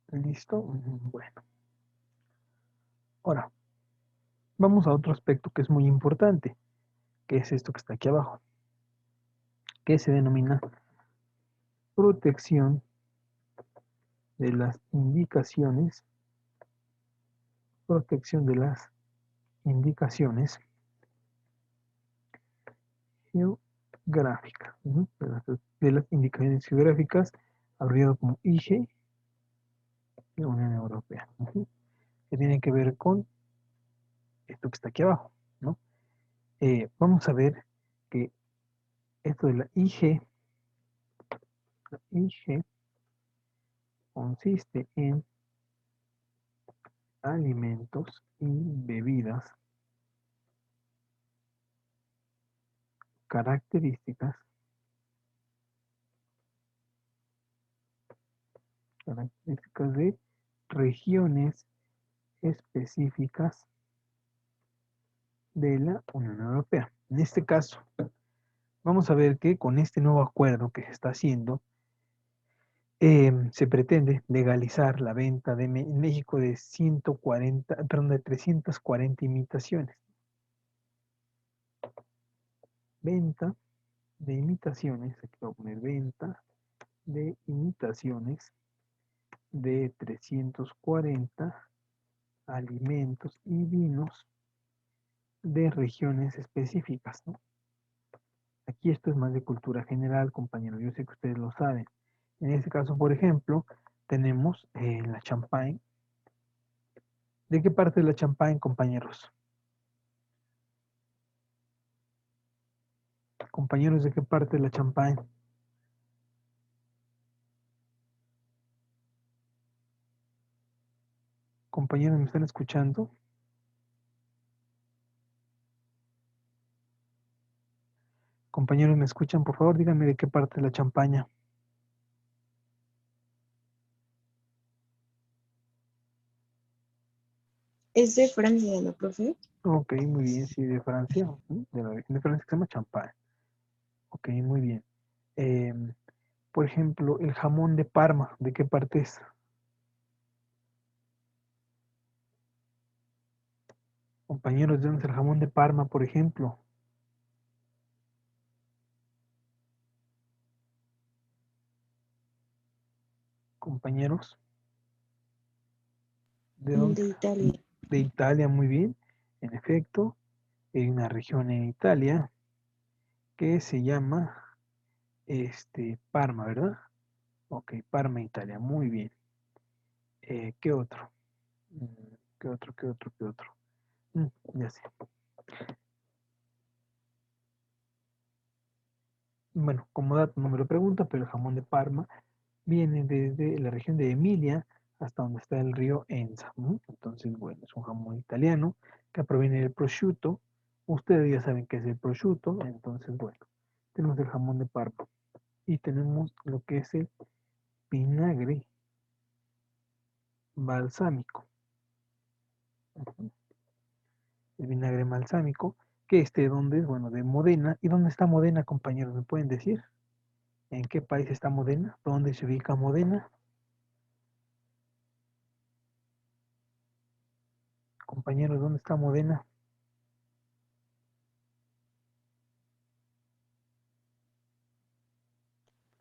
Speaker 2: ¿Listo? Bueno, ahora vamos a otro aspecto que es muy importante, que es esto que está aquí abajo, que se denomina protección de las indicaciones, protección de las indicaciones geográficas, ¿no? De las indicaciones geográficas, abreviado como IG de la Unión Europea, que tiene que ver con esto que está aquí abajo, ¿no? Vamos a ver que esto de la IG consiste en alimentos y bebidas, características, características de regiones específicas de la Unión Europea. En este caso, vamos a ver que con este nuevo acuerdo que se está haciendo, se pretende legalizar la venta en México de 140, perdón, de 340 imitaciones. Venta de imitaciones, aquí voy a poner venta de imitaciones de 340 alimentos y vinos de regiones específicas, ¿no? Aquí esto es más de cultura general, compañeros. Yo sé que ustedes lo saben. En este caso, por ejemplo, tenemos la champagne. ¿De qué parte de la champagne, compañeros? Compañeros, ¿de qué parte de la champagne? Compañeros, ¿me están escuchando? Compañeros, ¿me escuchan? Por favor, díganme de qué parte de la champaña.
Speaker 4: ¿Es de Francia, no, profe?
Speaker 2: Ok, muy bien, sí, de Francia. De la región de Francia que se llama champagne. Ok, muy bien. Em, por ejemplo, el jamón de Parma, ¿de qué parte es? Compañeros, ¿de dónde es el jamón de Parma, por ejemplo? Compañeros, ¿de dónde?
Speaker 4: De Italia.
Speaker 2: De Italia, muy bien. En efecto, hay una región en Italia que se llama Parma, ¿verdad? Ok, Parma, Italia, muy bien. ¿Qué otro? Mm, ¿Qué otro, qué otro, qué otro? Ya sé. Bueno, como dato no me lo pregunta, pero el jamón de Parma viene desde la región de Emilia hasta donde está el río Enza. Entonces, bueno, es un jamón italiano que proviene del prosciutto. Ustedes ya saben qué es el prosciutto, entonces, bueno, tenemos el jamón de Parma y tenemos lo que es el vinagre balsámico. Ujú. El vinagre balsámico, que ¿dónde es? Bueno, de Modena. ¿Y dónde está Modena, compañeros? ¿Me pueden decir? ¿En qué país está Modena? ¿Dónde se ubica Modena? Compañeros, ¿dónde está Modena?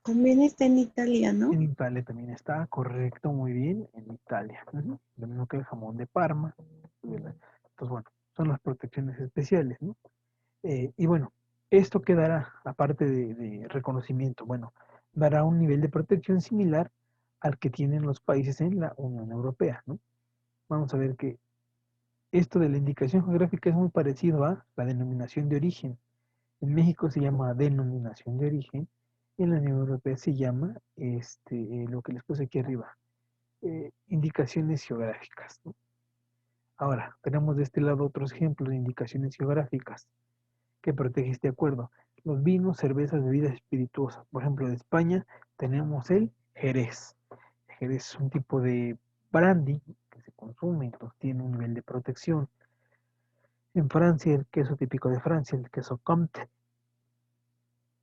Speaker 4: También está en Italia, ¿no?
Speaker 2: En Italia también está, correcto, muy bien, en Italia. Ujú. Lo mismo que el jamón de Parma. ¿Verdad? Entonces, bueno, son las protecciones especiales, ¿no? Y bueno, esto quedará, aparte de reconocimiento, bueno, dará un nivel de protección similar al que tienen los países en la Unión Europea, ¿no? Vamos a ver que esto de la indicación geográfica es muy parecido a la denominación de origen. En México se llama denominación de origen y en la Unión Europea se llama lo que les puse aquí arriba, indicaciones geográficas, ¿no? Ahora, tenemos de este lado otros ejemplos de indicaciones geográficas que protege este acuerdo. Los vinos, cervezas, bebidas espirituosas. Por ejemplo, de España tenemos el Jerez. El Jerez es un tipo de brandy que se consume, entonces tiene un nivel de protección. En Francia, el queso típico de Francia, el queso Comte,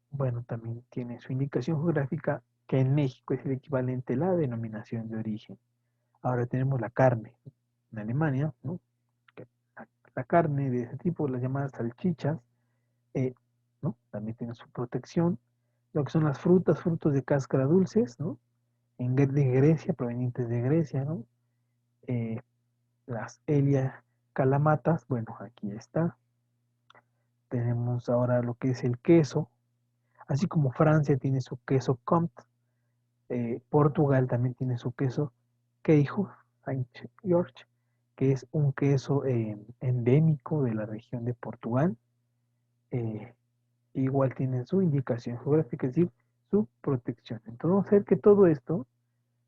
Speaker 2: bueno, también tiene su indicación geográfica, que en México es el equivalente a la denominación de origen. Ahora tenemos la carne. En Alemania, ¿no? Que la carne de ese tipo, las llamadas salchichas, eh, ¿no? También tiene su protección. Lo que son las frutas, frutos de cáscara dulces, ¿no? De Grecia, provenientes de Grecia, ¿no? Eh, las Elia calamatas, bueno, aquí está. Tenemos ahora lo que es el queso, así como Francia tiene su queso Comte, Portugal también tiene su queso Queijo, Saint George, que es un queso endémico de la región de Portugal. eh, Igual tiene su indicación geográfica, es decir, su protección. Entonces vamos a ver que todo esto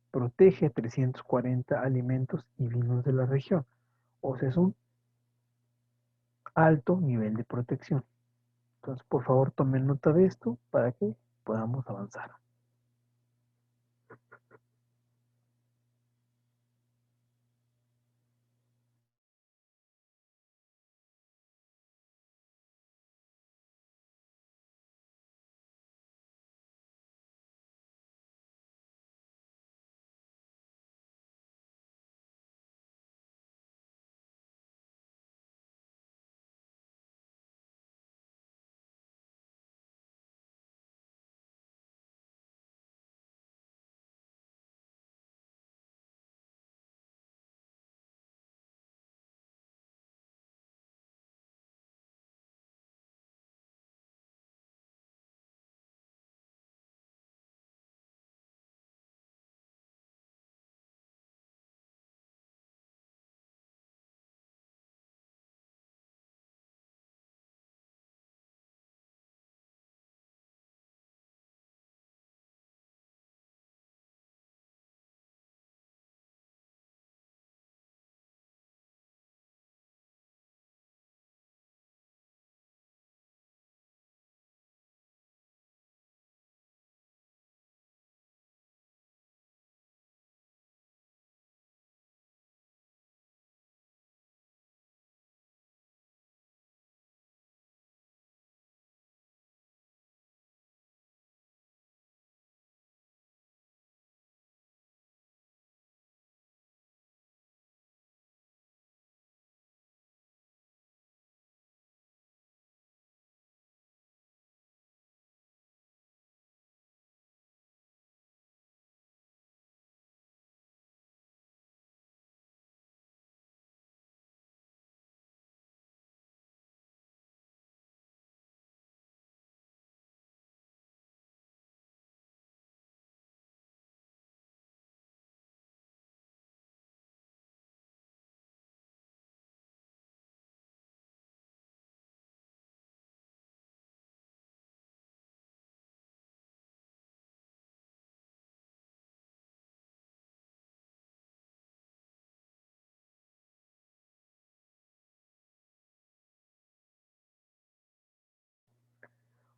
Speaker 2: protege a 340 alimentos y vinos de la región. O sea, es un alto nivel de protección. Entonces, por favor, tomen nota de esto para que podamos avanzar.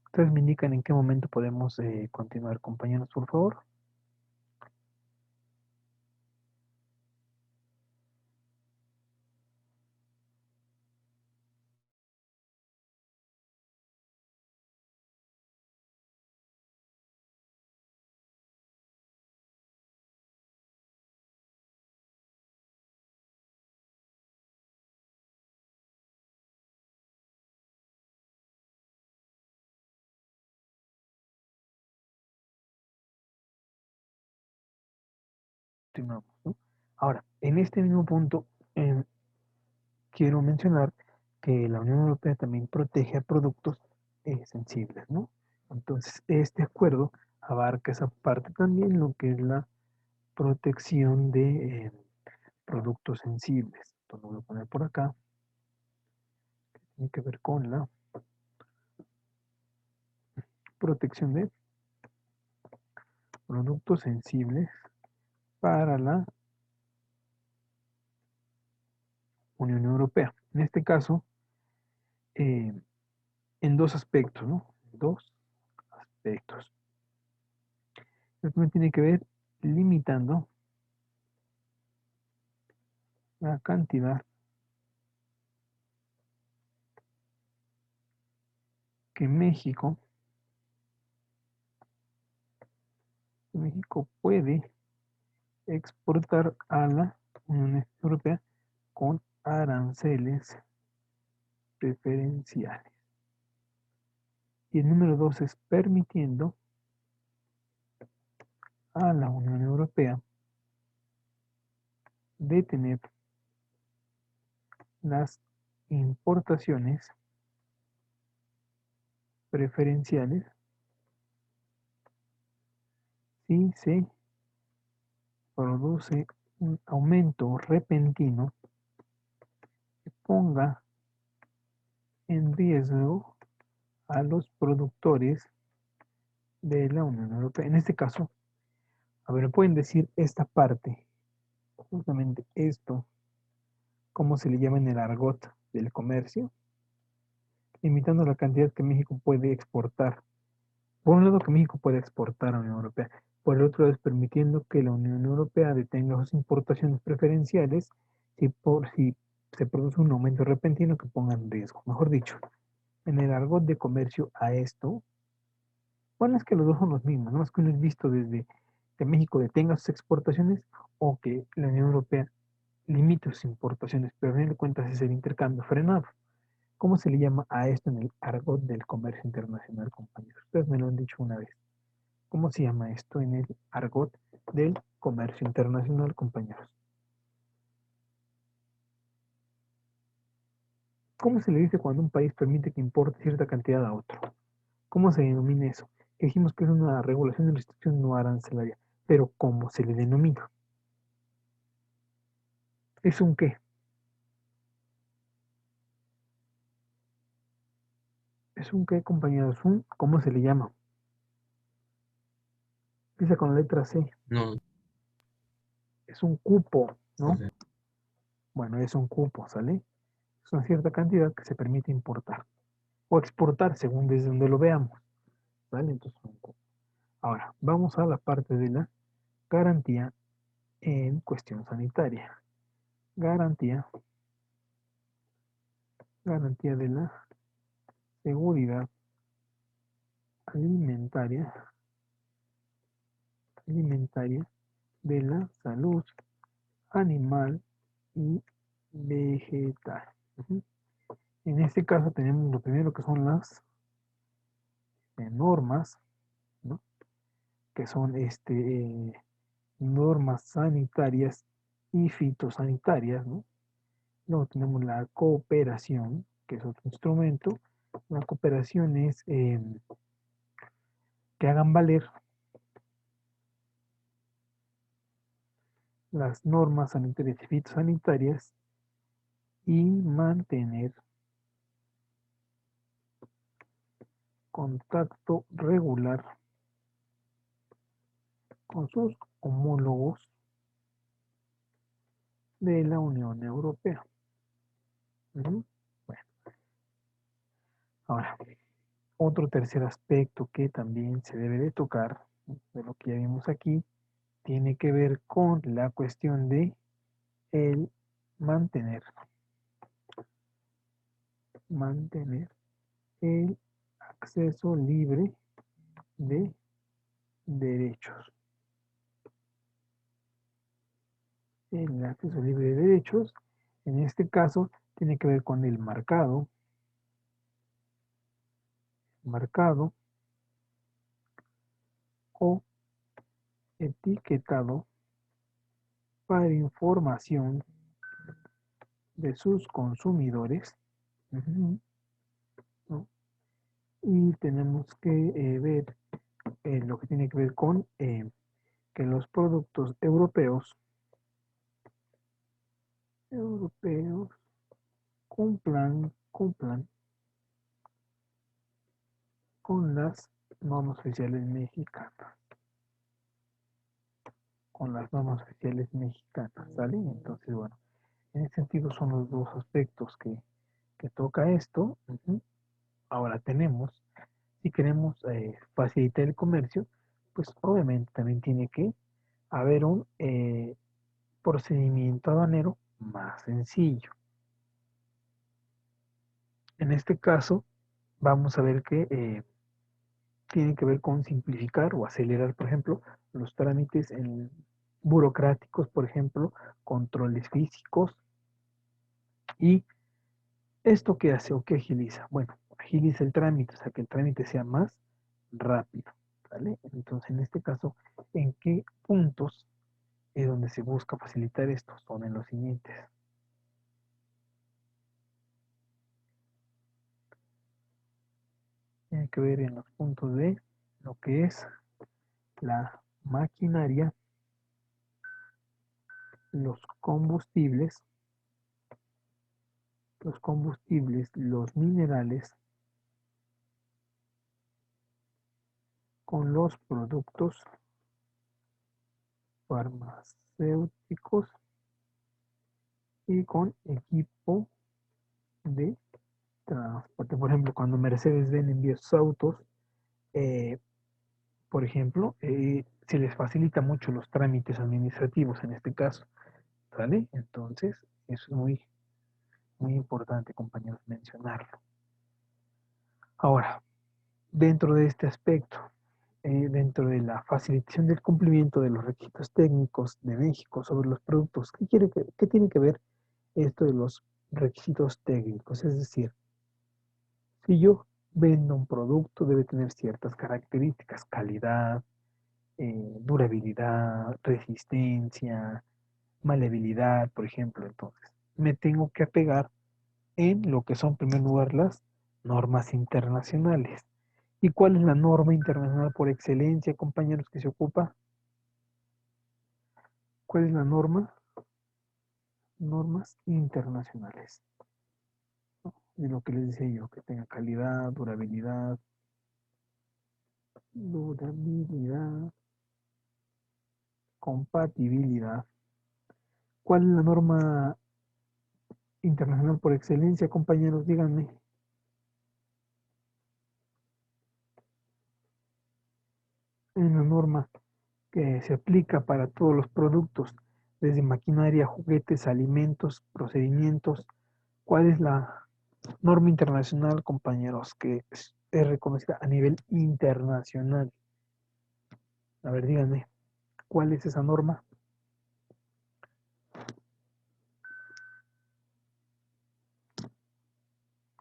Speaker 2: Ustedes me indican en qué momento podemos continuar, compañeros, por favor. continuamos, ¿no? Ahora, en este mismo punto, quiero mencionar que la Unión Europea también protege a productos sensibles, ¿no? Entonces, este acuerdo abarca esa parte también, lo que es la protección de productos sensibles. Entonces, lo voy a poner por acá, que tiene que ver con la protección de productos sensibles para la Unión Europea. En este caso, eh, en dos aspectos, ¿no? Dos aspectos. El primero tiene que ver limitando la cantidad que México puede exportar a la Unión Europea con aranceles preferenciales. Y el número dos es permitiendo a la Unión Europea detener las importaciones preferenciales si se produce un aumento repentino que ponga en riesgo a los productores de la Unión Europea. En este caso, a ver, ¿me pueden decir esta parte, justamente esto, cómo se le llama en el argot del comercio? Limitando la cantidad que México puede exportar. Por un lado, que México puede exportar a la Unión Europea. Por el otro lado, es permitiendo que la Unión Europea detenga sus importaciones preferenciales si se produce un aumento repentino que ponga en riesgo. Mejor dicho, en el argot de comercio a esto, bueno, es que los dos son los mismos, no es que uno es visto desde que México detenga sus exportaciones o que la Unión Europea limite sus importaciones, pero a fin de cuentas es el intercambio frenado. ¿Cómo se le llama a esto en el argot del comercio internacional, compañeros? Ustedes me lo han dicho una vez. ¿Cómo se llama esto en el argot del comercio internacional, compañeros? ¿Cómo se le dice cuando un país permite que importe cierta cantidad a otro? ¿Cómo se denomina eso? Dijimos que es una regulación de restricción no arancelaria, pero ¿cómo se le denomina? ¿Es un qué? ¿Es un qué, compañeros? ¿Cómo se le llama? Empieza con la letra C.
Speaker 5: No,
Speaker 2: Es un cupo, ¿no?
Speaker 5: ok.
Speaker 2: Bueno, es un cupo, ¿sale? Es una cierta cantidad que se permite importar o exportar según desde donde lo veamos, ¿vale? Entonces, un cupo. Ahora, vamos a la parte de la garantía en cuestión sanitaria. Garantía de la seguridad alimentaria de la salud animal y vegetal. Ujú. En este caso tenemos lo primero que son las normas, ¿no? Que son normas sanitarias y fitosanitarias, ¿no? Luego tenemos la cooperación, que es otro instrumento. La cooperación es que hagan valer las normas sanitarias y fitosanitarias y mantener contacto regular con sus homólogos de la Unión Europea. Ujú. Bueno, ahora, otro tercer aspecto que también se debe de tocar, de lo que ya vimos aquí, tiene que ver con la cuestión de el mantener el acceso libre de derechos. El acceso libre de derechos, en este caso, tiene que ver con el marcado o etiquetado para información de sus consumidores. Ujú, ¿no? Y tenemos que ver lo que tiene que ver con que los productos europeos cumplan con las normas oficiales mexicanas. ¿Sale? Entonces, bueno, en ese sentido son los dos aspectos que toca esto. Ujú. Ahora tenemos, si queremos facilitar el comercio, pues obviamente también tiene que haber un procedimiento aduanero más sencillo. En este caso, vamos a ver que tiene que ver con simplificar o acelerar, por ejemplo, los trámites burocráticos, por ejemplo, controles físicos. ¿Y esto qué hace o qué agiliza? Bueno, agiliza el trámite, o sea, que el trámite sea más rápido, ¿vale? Entonces, en este caso, ¿en qué puntos es donde se busca facilitar esto? Son en los siguientes. Tiene que ver en los puntos de lo que es la maquinaria, los combustibles, los minerales, con los productos farmacéuticos y con equipo de transporte. Por ejemplo, cuando Mercedes Benz envía sus autos, eh, por ejemplo, se les facilita mucho los trámites administrativos en este caso, ¿vale? Entonces, eso es muy, muy importante, compañeros, mencionarlo. Ahora, dentro de este aspecto, dentro de la facilitación del cumplimiento de los requisitos técnicos de México sobre los productos, ¿qué tiene que ver esto de los requisitos técnicos? Es decir, si yo vendo un producto, debe tener ciertas características: calidad, durabilidad, resistencia, maleabilidad, por ejemplo. Entonces, me tengo que apegar en lo que son, en primer lugar, las normas internacionales. ¿Y cuál es la norma internacional por excelencia, compañeros, que se ocupa? ¿Cuál es la norma? Normas internacionales. ¿No? De lo que les decía yo, que tenga calidad, durabilidad, compatibilidad. ¿Cuál es la norma internacional por excelencia, compañeros? Díganme. En la norma que se aplica para todos los productos, desde maquinaria, juguetes, alimentos, procedimientos. ¿Cuál es la norma internacional, compañeros, que es reconocida a nivel internacional? A ver, díganme, ¿cuál es esa norma?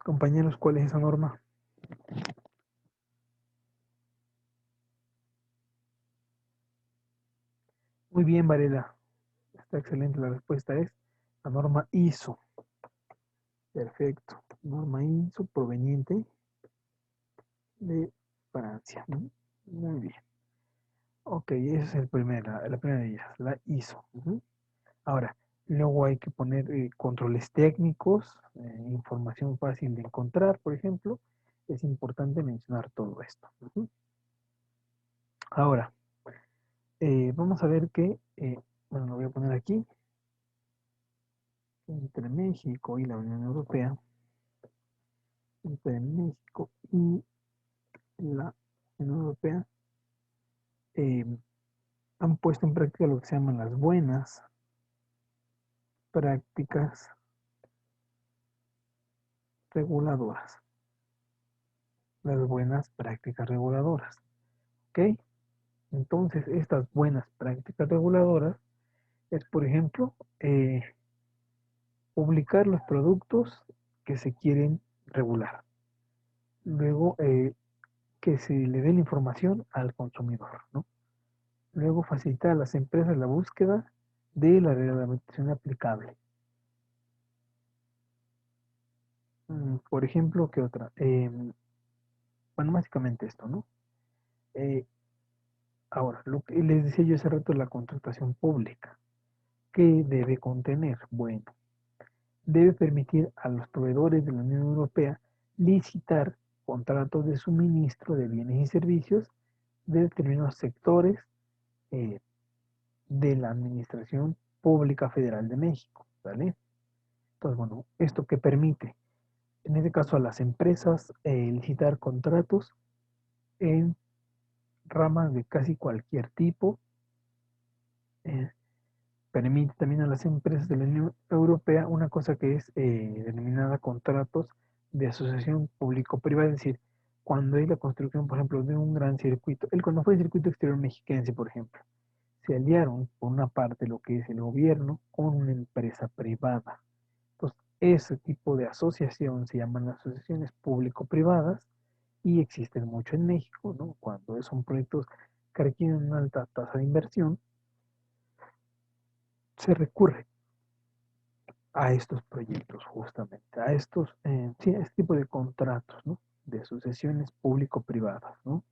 Speaker 2: Compañeros, ¿cuál es esa norma? Muy bien, Varela. Está excelente. La respuesta es la norma ISO. Perfecto. Norma ISO proveniente de Francia. Muy bien. Ok, esa es la primera de ellas, la ISO. Ahora, luego hay que poner controles técnicos, información fácil de encontrar, por ejemplo. Es importante mencionar todo esto. Ahora, vamos a ver que, bueno, lo voy a poner aquí, entre México y la Unión Europea, entre México y la Unión Europea, eh, han puesto en práctica lo que se llaman las buenas prácticas reguladoras. Las buenas prácticas reguladoras. ¿Ok? Entonces, estas buenas prácticas reguladoras es, por ejemplo, publicar los productos que se quieren regular. Luego, que se le dé la información al consumidor, ¿no? Luego, facilitar a las empresas la búsqueda de la reglamentación aplicable. Por ejemplo, ¿qué otra? Bueno, básicamente esto, ¿no? Ahora, lo que les decía yo hace rato, la contratación pública. ¿Qué debe contener? Bueno, debe permitir a los proveedores de la Unión Europea licitar contratos de suministro de bienes y servicios de determinados sectores eh, de la Administración Pública Federal de México, ¿vale? Entonces, bueno, ¿esto qué permite? En este caso a las empresas licitar contratos en ramas de casi cualquier tipo. Permite también a las empresas de la Unión Europea una cosa que es denominada contratos de asociación público-privada, es decir, cuando hay la construcción, por ejemplo, de un gran circuito, cuando fue el circuito exterior mexiquense, por ejemplo, se aliaron por una parte lo que es el gobierno con una empresa privada. Entonces, ese tipo de asociación se llaman asociaciones público-privadas y existen mucho en México, ¿no? Cuando son proyectos que requieren una alta tasa de inversión, se recurre a estos proyectos justamente, a estos, sí, a este tipo de contratos, ¿no? De asociaciones público-privadas, ¿no?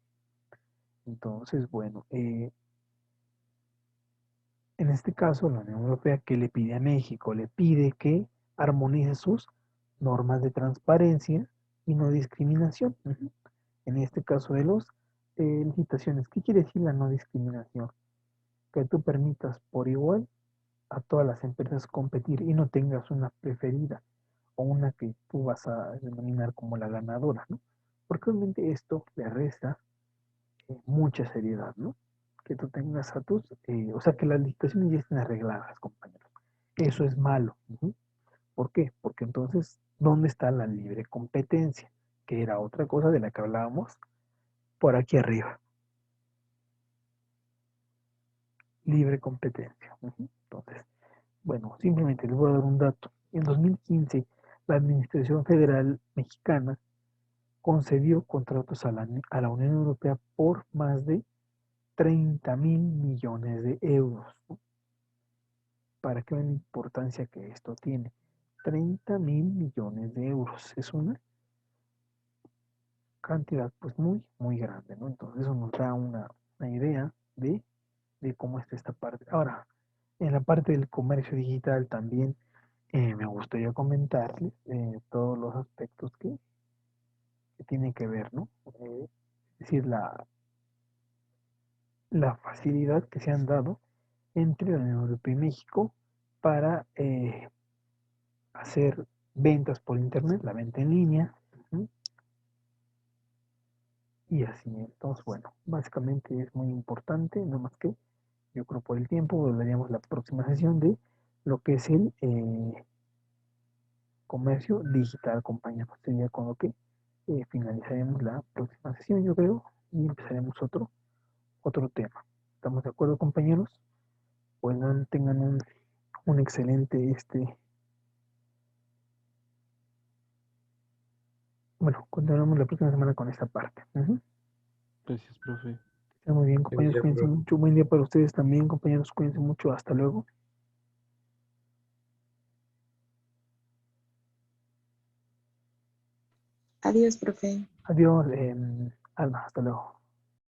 Speaker 2: Entonces, bueno, en este caso la Unión Europea, ¿qué le pide a México? Le pide que armonice sus normas de transparencia y no discriminación. En este caso de los licitaciones, ¿qué quiere decir la no discriminación? Que tú permitas por igual a todas las empresas competir y no tengas una preferida o una que tú vas a denominar como la ganadora, ¿no? Porque obviamente esto le resta mucha seriedad, ¿no? Que tú tengas a tus, o sea, que las licitaciones ya estén arregladas, compañeros. Eso es malo. ¿Por qué? Porque entonces, ¿dónde está la libre competencia? Que era otra cosa de la que hablábamos por aquí arriba. Libre competencia. Entonces, bueno, simplemente les voy a dar un dato. En 2015, la Administración Federal Mexicana concedió contratos a la Unión Europea por más de 30.000 millones de euros, ¿no? Para que vean la importancia que esto tiene. 30.000 millones de euros. Es una cantidad pues muy, muy grande, ¿no? Entonces eso nos da una idea de cómo está esta parte. Ahora, en la parte del comercio digital también me gustaría comentarles todos los aspectos que tienen que ver, ¿no? Es decir, la facilidad que se han dado entre la Unión Europea y México para hacer ventas por internet, la venta en línea, ¿sí? Y así. Entonces, bueno, básicamente es muy importante, no más que yo creo por el tiempo, hablaríamos la próxima sesión de lo que es el comercio digital, compañeros. Sería con lo que finalizaremos la próxima sesión, yo creo, y empezaremos otro tema. ¿Estamos de acuerdo, compañeros? Pues tengan un excelente, bueno, continuamos la próxima semana con esta parte.
Speaker 1: Gracias, profe.
Speaker 2: Está muy bien,
Speaker 3: Buen
Speaker 2: compañeros,
Speaker 3: día,
Speaker 2: cuídense
Speaker 3: profe.
Speaker 2: mucho. Buen día para ustedes también, compañeros, cuídense mucho. Hasta luego.
Speaker 4: Adiós, profe.
Speaker 2: Adiós, Alma, hasta luego.